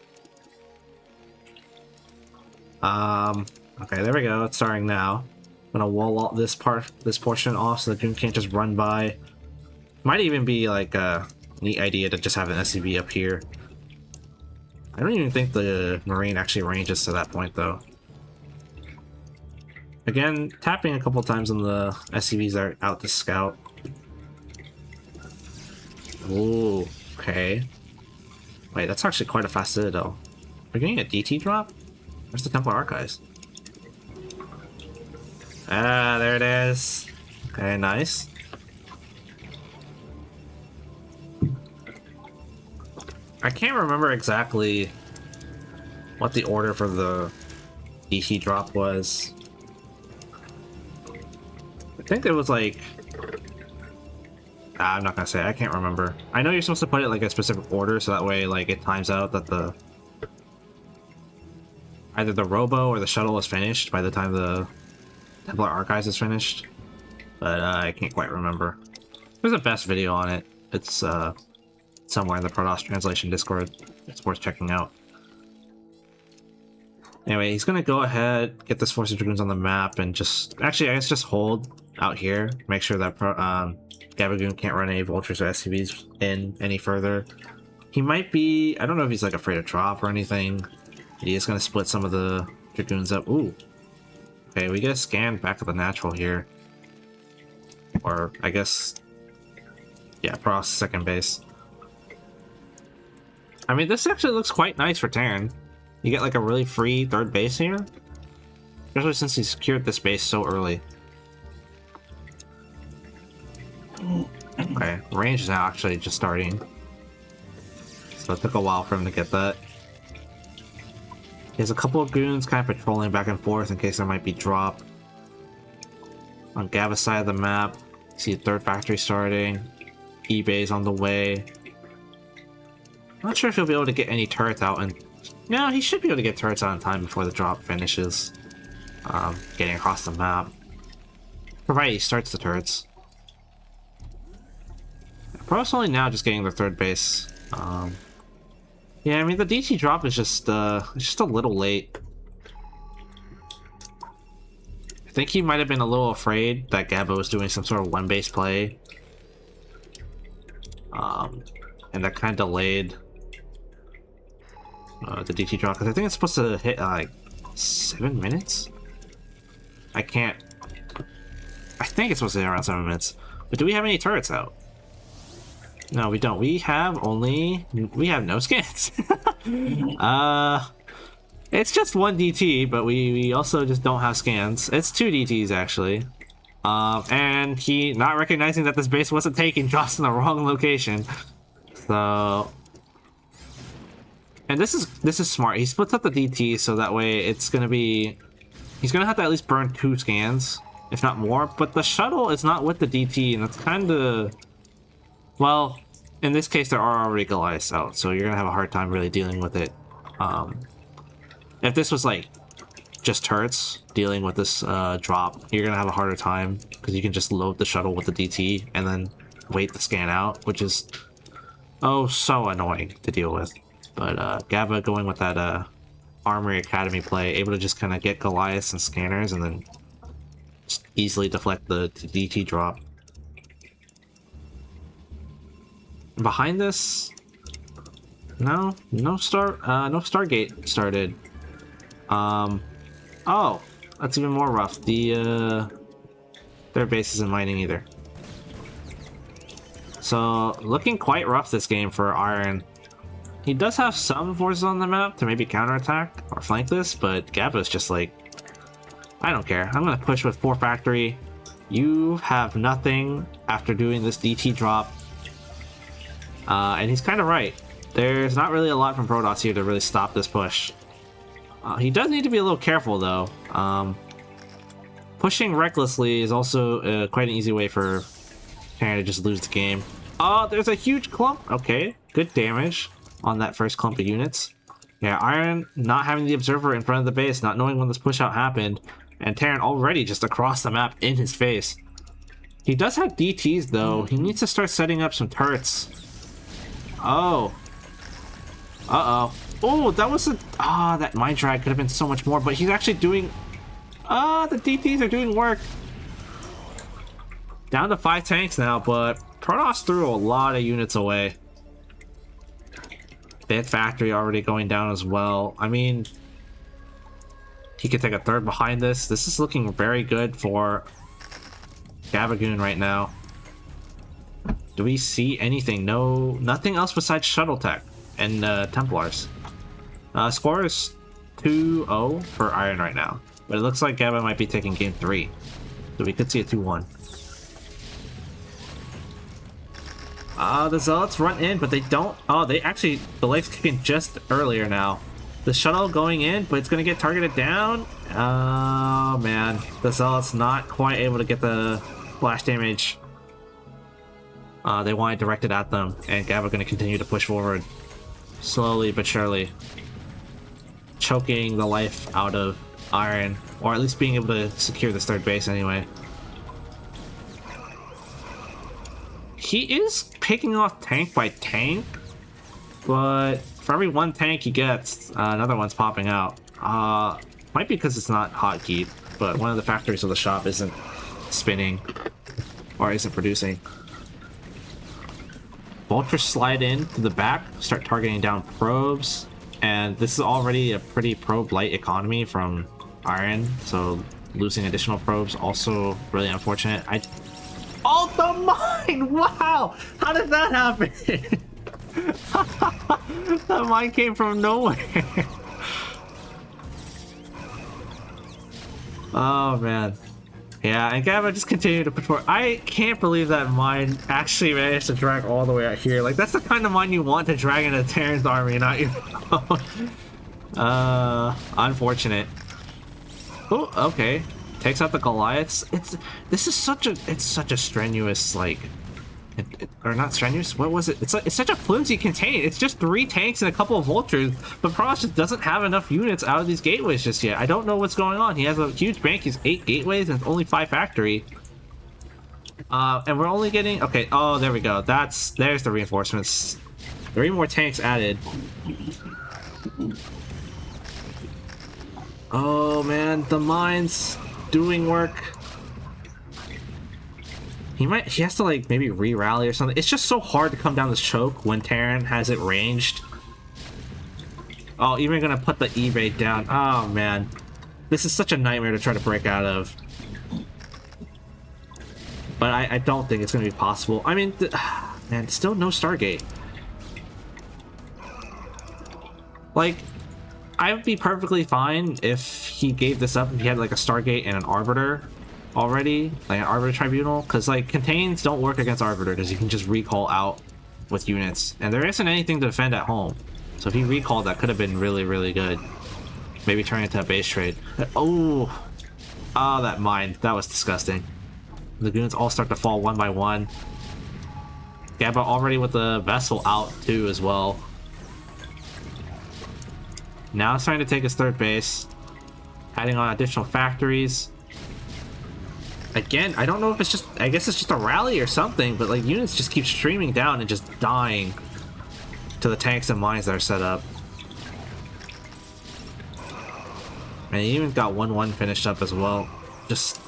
Okay, there we go. It's starting now. I'm gonna wall all this portion off so the goon can't just run by. Might even be like a neat idea to just have an SCV up here. I don't even think the Marine actually ranges to that point though. Again, tapping a couple times on the SCVs that are out to scout. Ooh, okay. Wait, that's actually quite a fast citadel. We're getting a DT drop? Where's the Templar Archives? Ah, there it is. Okay, nice. I can't remember exactly what the order for the DT drop was. I think it was like... I'm not gonna say, I can't remember. I know you're supposed to put it like a specific order so that way like it times out that the... either the robo or the shuttle is finished by the time the Templar Archives is finished. But I can't quite remember. There's a best video on it. It's somewhere in the Protoss translation Discord. It's worth checking out. Anyway, he's gonna go ahead, get this Force of Dragoons on the map, and just... actually, I guess just hold out here. Make sure that Gabagoon can't run any Vultures or SCVs in any further. He might be... I don't know if he's like afraid of drop or anything. He is gonna split some of the Dragoons up. Ooh. Okay, we get a scan back to the natural here. Or, I guess... yeah, Protoss second base. I mean, this actually looks quite nice for Terran. You get like a really free third base here. Especially since he secured this base so early. Okay, range is now actually just starting. So it took a while for him to get that. He has a couple of goons kind of patrolling back and forth in case there might be drop. On Gava's side of the map, you see a third factory starting. eBay's on the way. I'm not sure if he'll be able to get any turrets out, and no, he should be able to get turrets out in time before the drop finishes. Getting across the map. Provided he starts the turrets. Probably only now just getting their third base. Yeah, I mean the DT drop is just a little late. I think he might have been a little afraid that Gabo was doing some sort of one base play. And that kind of delayed the DT drop, because I think it's supposed to hit like 7 minutes. I think it's supposed to hit around 7 minutes. But do we have any turrets out? No, we don't. We have no scans. It's just one DT, but we also just don't have scans. It's 2 DTs actually. And he, not recognizing that this base wasn't taken, drops in the wrong location. So, and this is smart. He splits up the DT so that way it's gonna be, he's gonna have to at least burn 2 scans, if not more. But the shuttle is not with the DT, and that's kind of, well, in this case there are already Goliaths out, so you're gonna have a hard time really dealing with it. If this was like just turrets dealing with this drop, you're gonna have a harder time because you can just load the shuttle with the DT and then wait the scan out, which is oh so annoying to deal with. But Gaba going with that Armory Academy play, able to just kind of get Goliaths and scanners and then just easily deflect the DT drop. Behind this, no Stargate started. Oh, that's even more rough. The their base isn't mining either. So looking quite rough this game for Iron. He does have some forces on the map to maybe counterattack or flank this, but Gaba's just like, I don't care. I'm gonna push with 4 factory. You have nothing after doing this DT drop. And he's kind of right. There's not really a lot from Protoss here to really stop this push. He does need to be a little careful though. Pushing recklessly is also quite an easy way for Terran to just lose the game. Oh, there's a huge clump. Okay, good damage on that first clump of units. Yeah, Iron not having the observer in front of the base, not knowing when this push out happened, And Terran already just across the map in his face. He does have DTs though. He needs to start setting up some turrets. Oh. Uh-oh. Oh, that was a... Ah, that Mind Drag could have been so much more, but he's actually doing... Ah, the DTs are doing work. Down to 5 tanks now, but Protoss threw a lot of units away. Bit Factory already going down as well. I mean, he could take a third behind this. This is looking very good for Gabagoon right now. Do we see anything? No, nothing else besides Shuttle Tech and Templars. Score is 2-0 for Iron right now, but it looks like Gaba might be taking game 3, so we could see a 2-1. The Zealots run in, but they don't. Oh, they actually, the leg's kicking just earlier now. The shuttle going in, but it's gonna get targeted down. Oh man, the Zealots not quite able to get the splash damage. They want it directed at them, and Gaba gonna continue to push forward, slowly but surely, choking the life out of Iron, or at least being able to secure this third base anyway. He is picking off tank by tank, but for every one tank he gets, another one's popping out. Might be because it's not hotkeyed, but one of the factories of the shop isn't spinning or isn't producing. Vultures slide in to the back, start targeting down probes, and this is already a pretty probe light economy from Iron, so losing additional probes also really unfortunate. Oh, the mine! Wow! How did that happen? That mine came from nowhere. Oh man. Yeah, and Gaba just continued to push forward. I can't believe that mine actually managed to drag all the way out here. Like, that's the kind of mine you want to drag into Terran's army, not your own. Unfortunate. Oh, okay. Takes out the Goliaths. This is such a strenuous, like, or not strenuous, what was it? It's such a flimsy contain. It's just 3 tanks and a couple of vultures, but Protoss just doesn't have enough units out of these gateways just yet. I don't know what's going on. He has a huge bank. He's 8 gateways and only 5 factory. And we're only getting, okay, oh, there we go. There's the reinforcements. 3 more tanks added. Oh man, the mines doing work. He has to, like, maybe re-rally or something. It's just so hard to come down this choke when Terran has it ranged. Oh, even gonna put the E-bait down. Oh man, this is such a nightmare to try to break out of. But I don't think it's gonna be possible. I mean, man, still no Stargate. Like, I would be perfectly fine if he gave this up, if he had like a Stargate and an Arbiter already, like an Arbiter Tribunal, because like contains don't work against Arbiter because you can just recall out with units, and there isn't anything to defend at home. So if he recalled, that could have been really, really good. Maybe turn it into a base trade. Oh, that mine, that was disgusting. The goons all start to fall one by one. Gaba already with the vessel out too as well. Now it's trying to take his third base, adding on additional factories. Again, I don't know if it's just, I guess it's just a rally or something, but like units just keep streaming down and just dying to the tanks and mines that are set up. And he even got 1-1 finished up as well. Just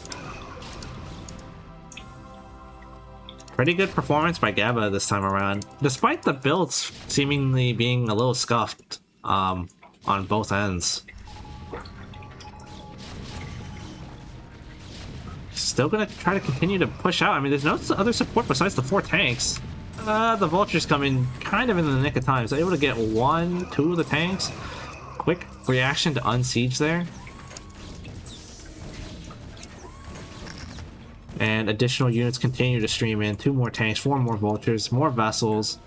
pretty good performance by Gaba this time around, despite the builds seemingly being a little scuffed on both ends. Still gonna try to continue to push out. I mean, there's no other support besides the 4 tanks. The vultures come in kind of in the nick of time, so able to get 1-2 of the tanks. Quick reaction to unsiege there. And additional units continue to stream in. 2 more tanks, 4 more vultures, more vessels.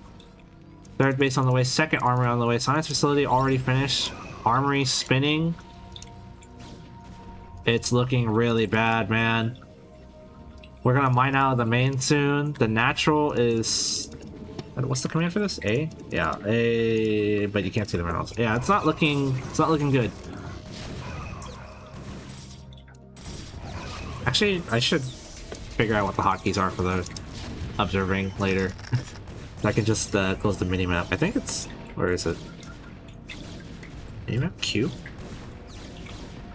Third base on the way, second armory on the way. Science facility already finished. Armory spinning. It's looking really bad, man. We're gonna mine out of the main soon. The natural is... What's the command for this? A? Yeah, A, but you can't see the Reynolds. Yeah, it's not looking good. Actually, I should figure out what the hotkeys are for the observing later. I can just close the minimap. I think it's... Where is it? Minimap Q?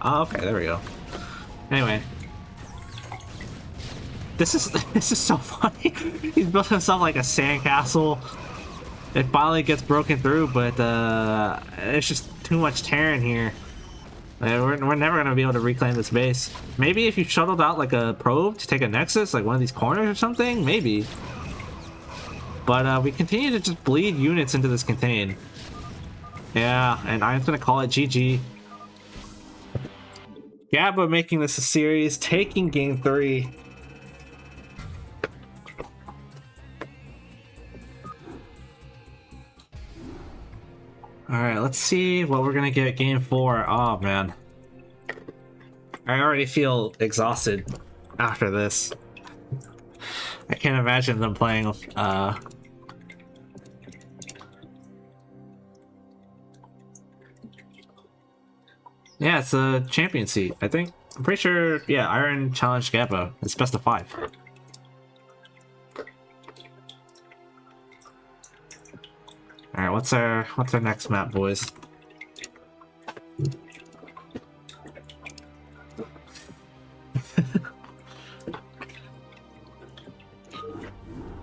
Oh, okay, there we go. Anyway. This is so funny. He's built himself like a sandcastle. It finally gets broken through, but it's just too much Terran here. We're never gonna be able to reclaim this base. Maybe if you shuttled out like a probe to take a nexus, like one of these corners or something, maybe. But we continue to just bleed units into this contain. Yeah, and I'm gonna call it GG. Gabba making this a series, taking game 3. Alright, let's see what we're gonna get game 4. Oh man. I already feel exhausted after this. I can't imagine them playing yeah, it's a champion seat, I think. I'm pretty sure, yeah, Iron challenged Gabba. It's best of 5. Alright, what's our next map, boys?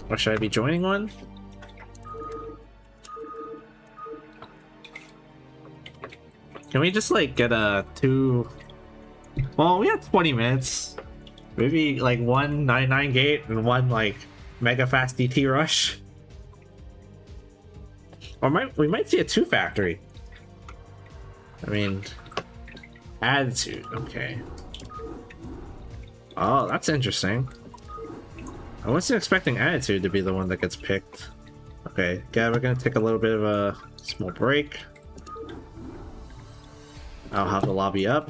Or should I be joining one? Can we just like get a 2... Well, we have 20 minutes. Maybe like 199 gate and one like mega fast DT rush. Or we might see a 2 factory. I mean, attitude, okay. Oh, that's interesting. I wasn't expecting attitude to be the one that gets picked. Okay, yeah, we're gonna take a little bit of a small break. I'll have the lobby up.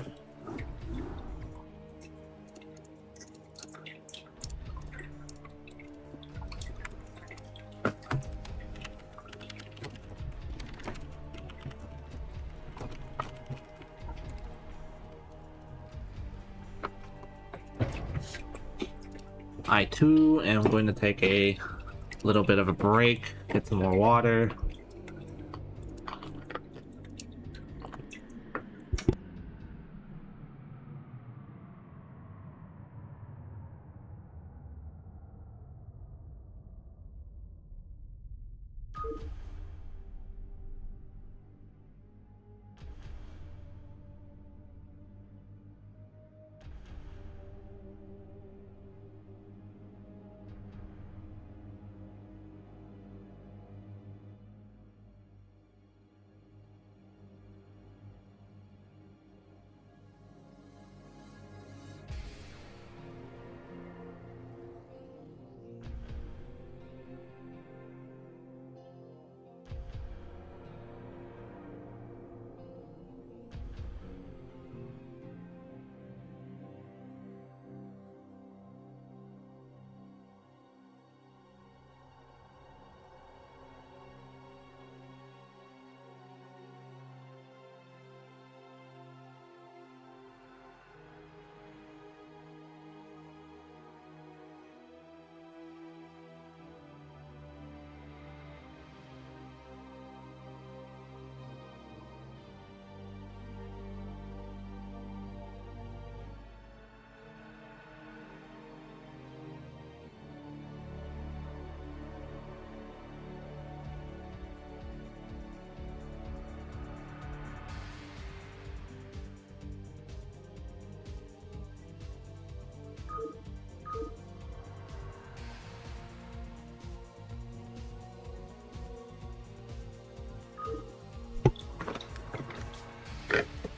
I too am going to take a little bit of a break, get some more water.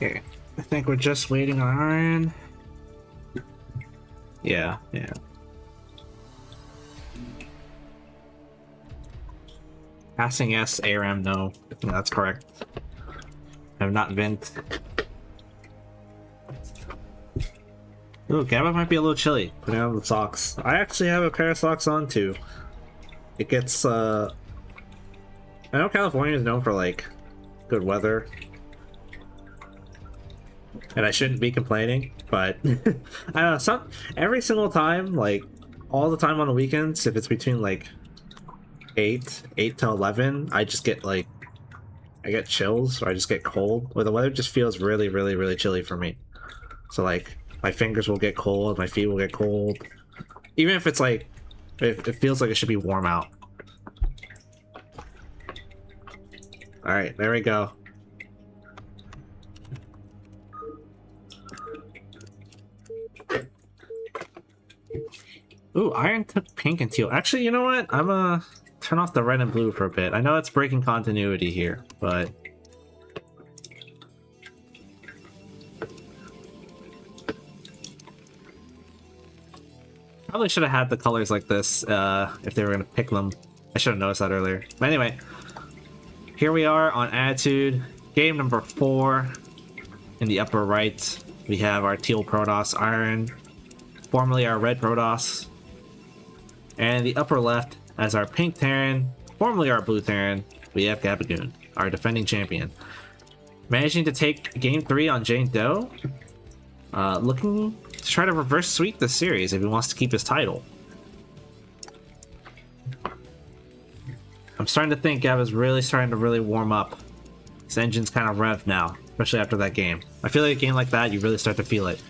Okay, I think we're just waiting on iron. Yeah. Passing yes, ARM no. No, that's correct. I have not vent. Ooh, Gabba might be a little chilly. Putting on the socks. I actually have a pair of socks on too. It gets I know California is known for like good weather. and I shouldn't be complaining, but I don't know, every single time, like all the time on the weekends, if it's between like 8 to 11, I just get like I get chills or I just get cold, or the weather just feels really, really, really chilly for me. So like my fingers will get cold, my feet will get cold, even if it's like it feels like it should be warm out. All right, there we go. Ooh, iron took pink and teal. Actually, you know what? I'm gonna turn off the red and blue for a bit. I know it's breaking continuity here, but probably should have had the colors like this if they were gonna pick them. I should have noticed that earlier. But anyway, here we are on Attitude, game number 4. In the upper right, we have our teal Protoss, Iron, formerly our red Protoss. And in the upper left, as our pink Terran, formerly our blue Terran, we have Gabagoon, our defending champion. Managing to take game 3 on Jane Doe, looking to try to reverse sweep the series if he wants to keep his title. I'm starting to think Gaba's really starting to warm up. His engine's kind of revved now, especially after that game. I feel like a game like that, you really start to feel it.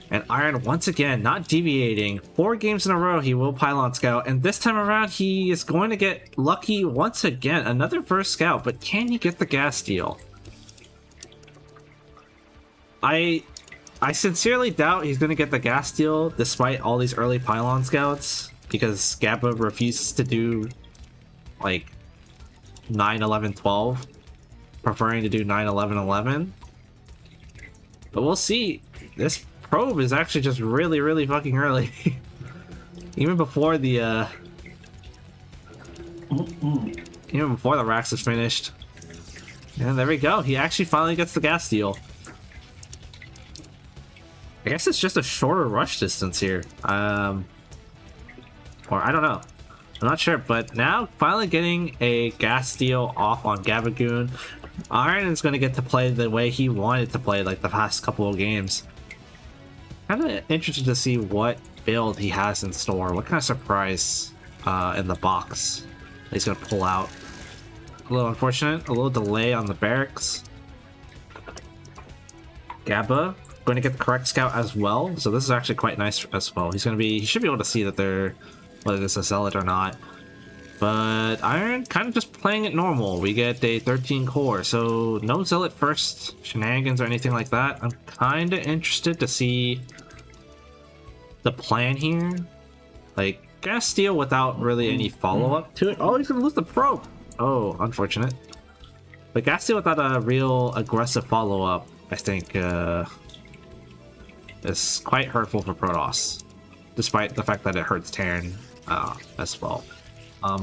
And Iron, once again, not deviating. 4 games in a row, he will Pylon Scout. And this time around, he is going to get lucky once again. Another first scout, but can he get the gas steal? I sincerely doubt he's going to get the gas steal despite all these early Pylon Scouts. Because Gaba refuses to do, like, 9, 11, 12. Preferring to do 9, 11, 11. But we'll see. This probe is actually just really, really fucking early. Even before the even before the racks is finished. And there we go. He actually finally gets the gas steal. I guess it's just a shorter rush distance here. Or I don't know. I'm not sure, but now finally getting a gas steal off on Gabagoon. Iron is going to get to play the way he wanted to play like the past couple of games. Kind of interested to see what build he has in store. What kind of surprise in the box he's going to pull out. A little unfortunate, a little delay on the barracks. Gaba going to get the correct scout as well, so this is actually quite nice as well. He should be able to see that they're, whether it's a zealot or not. But Iron kind of just playing it normal. We get a 13 core, so no zealot first shenanigans or anything like that. I'm kind of interested to see the plan here. Like, gas steal without really any follow-up to it. Oh, he's gonna lose the probe. Oh, unfortunate. But gas steal without a real aggressive follow-up, I think, is quite hurtful for Protoss. Despite the fact that it hurts Terran as well.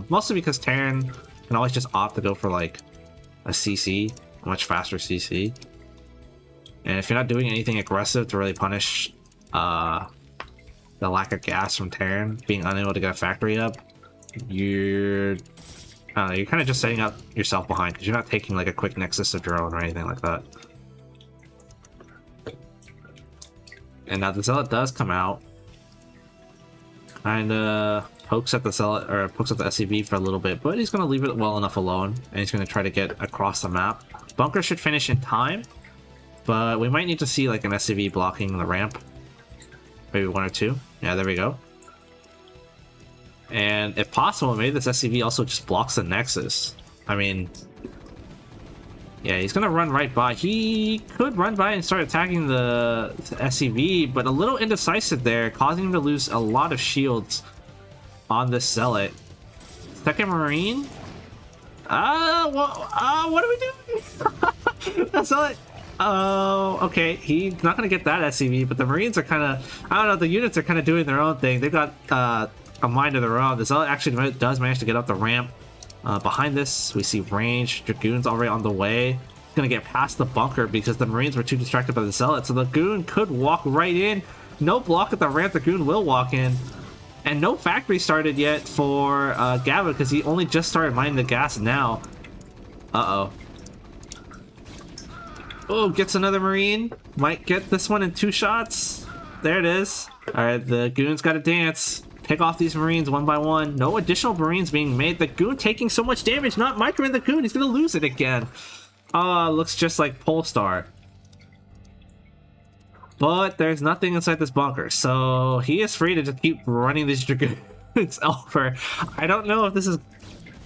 Mostly because Terran can always just opt to go for like a CC, a much faster CC. And if you're not doing anything aggressive to really punish the lack of gas from Terran being unable to get a factory up, you're kind of just setting up yourself behind because you're not taking like a quick Nexus of drone or anything like that. And now the Zealot does come out. Kinda pokes at the Zealot, or pokes at the SCV for a little bit, but he's gonna leave it well enough alone, and he's gonna try to get across the map. Bunker should finish in time, but we might need to see like an SCV blocking the ramp. Maybe 1 or 2. Yeah, there we go. And if possible, maybe this SCV also just blocks the Nexus. I mean, yeah, he's gonna run right by. He could run by and start attacking the SCV, but a little indecisive there, causing him to lose a lot of shields on this Zealot. Second Marine? What are we doing? That's Zealot. Oh, okay. He's not gonna get that SCV, but the Marines are kind of, I don't know, the units are kind of doing their own thing. They've got a mind of their own. The Zealot actually does manage to get up the ramp. Behind this, we see range. Dragoon's already on the way. He's gonna get past the bunker because the Marines were too distracted by the Zealot. So the Goon could walk right in. No block at the ramp. The Goon will walk in. And no factory started yet for Gaba because he only just started mining the gas now. Uh-oh. Oh, gets another Marine. Might get this one in 2 shots. There it is. Alright, the Goon's gotta dance. Pick off these Marines one by one. No additional Marines being made. The Goon taking so much damage. Not microing the Goon. He's gonna lose it again. Looks just like Polestar. But there's nothing inside this bunker, so he is free to just keep running these Dragoons over. I don't know if this is...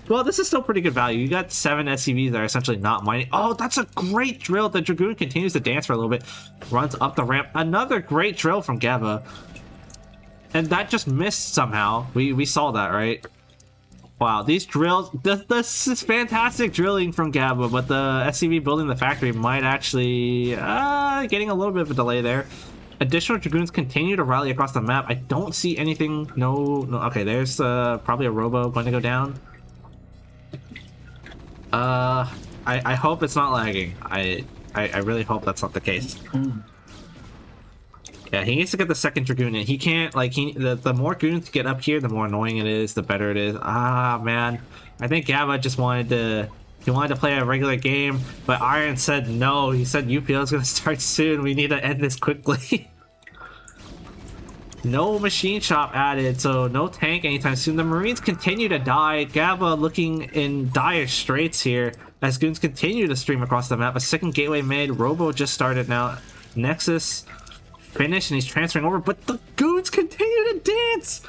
Well, this is still pretty good value. You got 7 SCVs that are essentially not mining. Oh, that's a great drill. The Dragoon continues to dance for a little bit. Runs up the ramp. Another great drill from Gaba. And that just missed somehow. We saw that, right? Wow, these drills... This is fantastic drilling from Gaba, but the SCV building the factory might actually... getting a little bit of a delay there. Additional Dragoons continue to rally across the map. I don't see anything... No... Okay, there's probably a Robo going to go down. I hope it's not lagging. I really hope that's not the case. Yeah, he needs to get the second Dragoon in. He can't, like, the more goons get up here, the more annoying it is, the better it is. Ah, man. I think Gaba just wanted to... He wanted to play a regular game, but Iron said no. He said UPL is going to start soon. We need to end this quickly. No machine shop added, so no tank anytime soon. The Marines continue to die. Gaba looking in dire straits here as goons continue to stream across the map. A second gateway made. Robo just started now. Nexus finished and he's transferring over, but the goons continue to dance.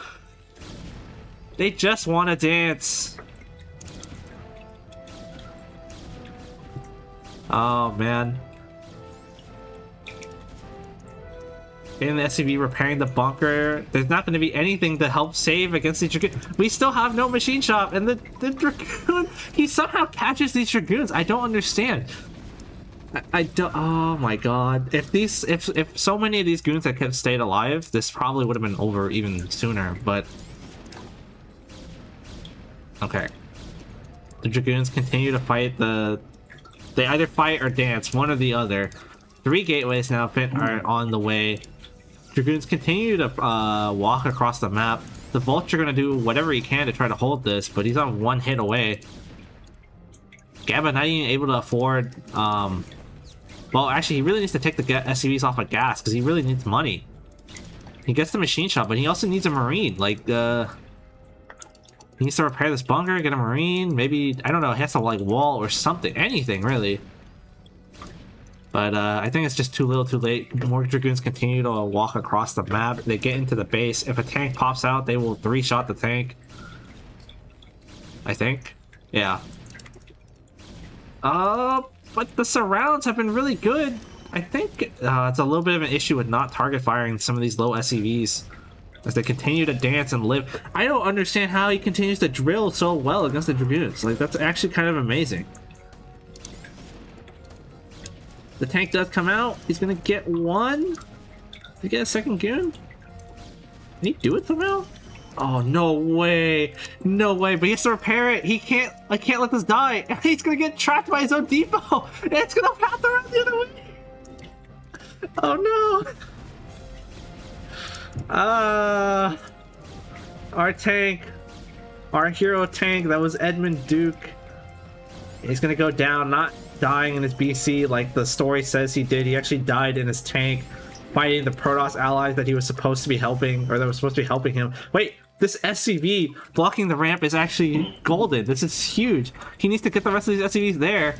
They just want to dance. Oh, man. In the SCV repairing the bunker. There's not going to be anything to help save against these Dragoons. We still have no machine shop, and the Dragoon, he somehow catches these Dragoons. I don't understand. I don't... Oh my god. If so many of these goons had kept stayed alive, this probably would have been over even sooner, but... Okay. The Dragoons continue to fight the... They either fight or dance, one or the other. 3 gateways now are on the way. Dragoons continue to walk across the map. The Vulture going to do whatever he can to try to hold this, but he's on 1 hit away. Gaba not even able to afford... Well, actually, he really needs to take the SCVs off of gas, because he really needs money. He gets the machine shop, but he also needs a Marine. Like, he needs to repair this bunker, get a Marine, maybe, I don't know, he has to, like, wall or something. Anything, really. But, I think it's just too little too late. More Dragoons continue to walk across the map. They get into the base. If a tank pops out, they will 3-shot the tank. I think. Yeah. But the surrounds have been really good. I think it's a little bit of an issue with not target firing some of these low SCVs as they continue to dance and live. I don't understand how he continues to drill so well against the Dragoons. Like, that's actually kind of amazing. The tank does come out. He's gonna get 1. Did he get a second goon? Can he do it somehow? Oh, no way. No way, but he has to repair it. He can't... I can't let this die. He's gonna get trapped by his own depot. It's gonna path around the other way. Oh, no. Our tank. Our hero tank. That was Edmund Duke. He's gonna go down, not dying in his BC like the story says he did. He actually died in his tank fighting the Protoss allies that he was supposed to be helping, or that was supposed to be helping him. Wait, this SCV blocking the ramp is actually golden. This is huge. He needs to get the rest of these SCVs there.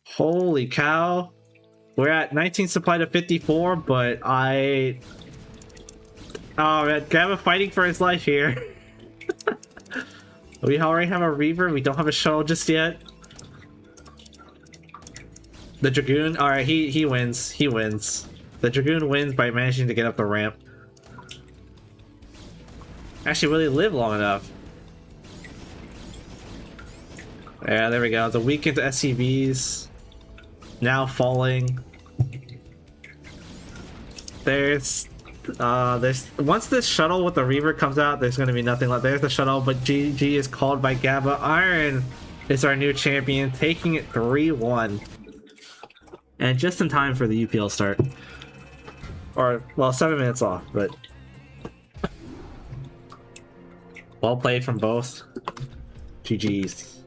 Holy cow. We're at 19 supply to 54, but Oh man, Gaba fighting for his life here. We already have a Reaver, we don't have a shuttle just yet. The Dragoon, alright, he wins. He wins. The Dragoon wins by managing to get up the ramp. Actually really live long enough. Yeah, there we go. The weakened SCVs now falling. There's once this shuttle with the Reaver comes out, there's gonna be nothing left. There's the shuttle, but GG is called by Gaba. Iron is our new champion, taking it 3-1. And just in time for the UPL start. Or, well, 7 minutes off, but... Well played from both. GG's.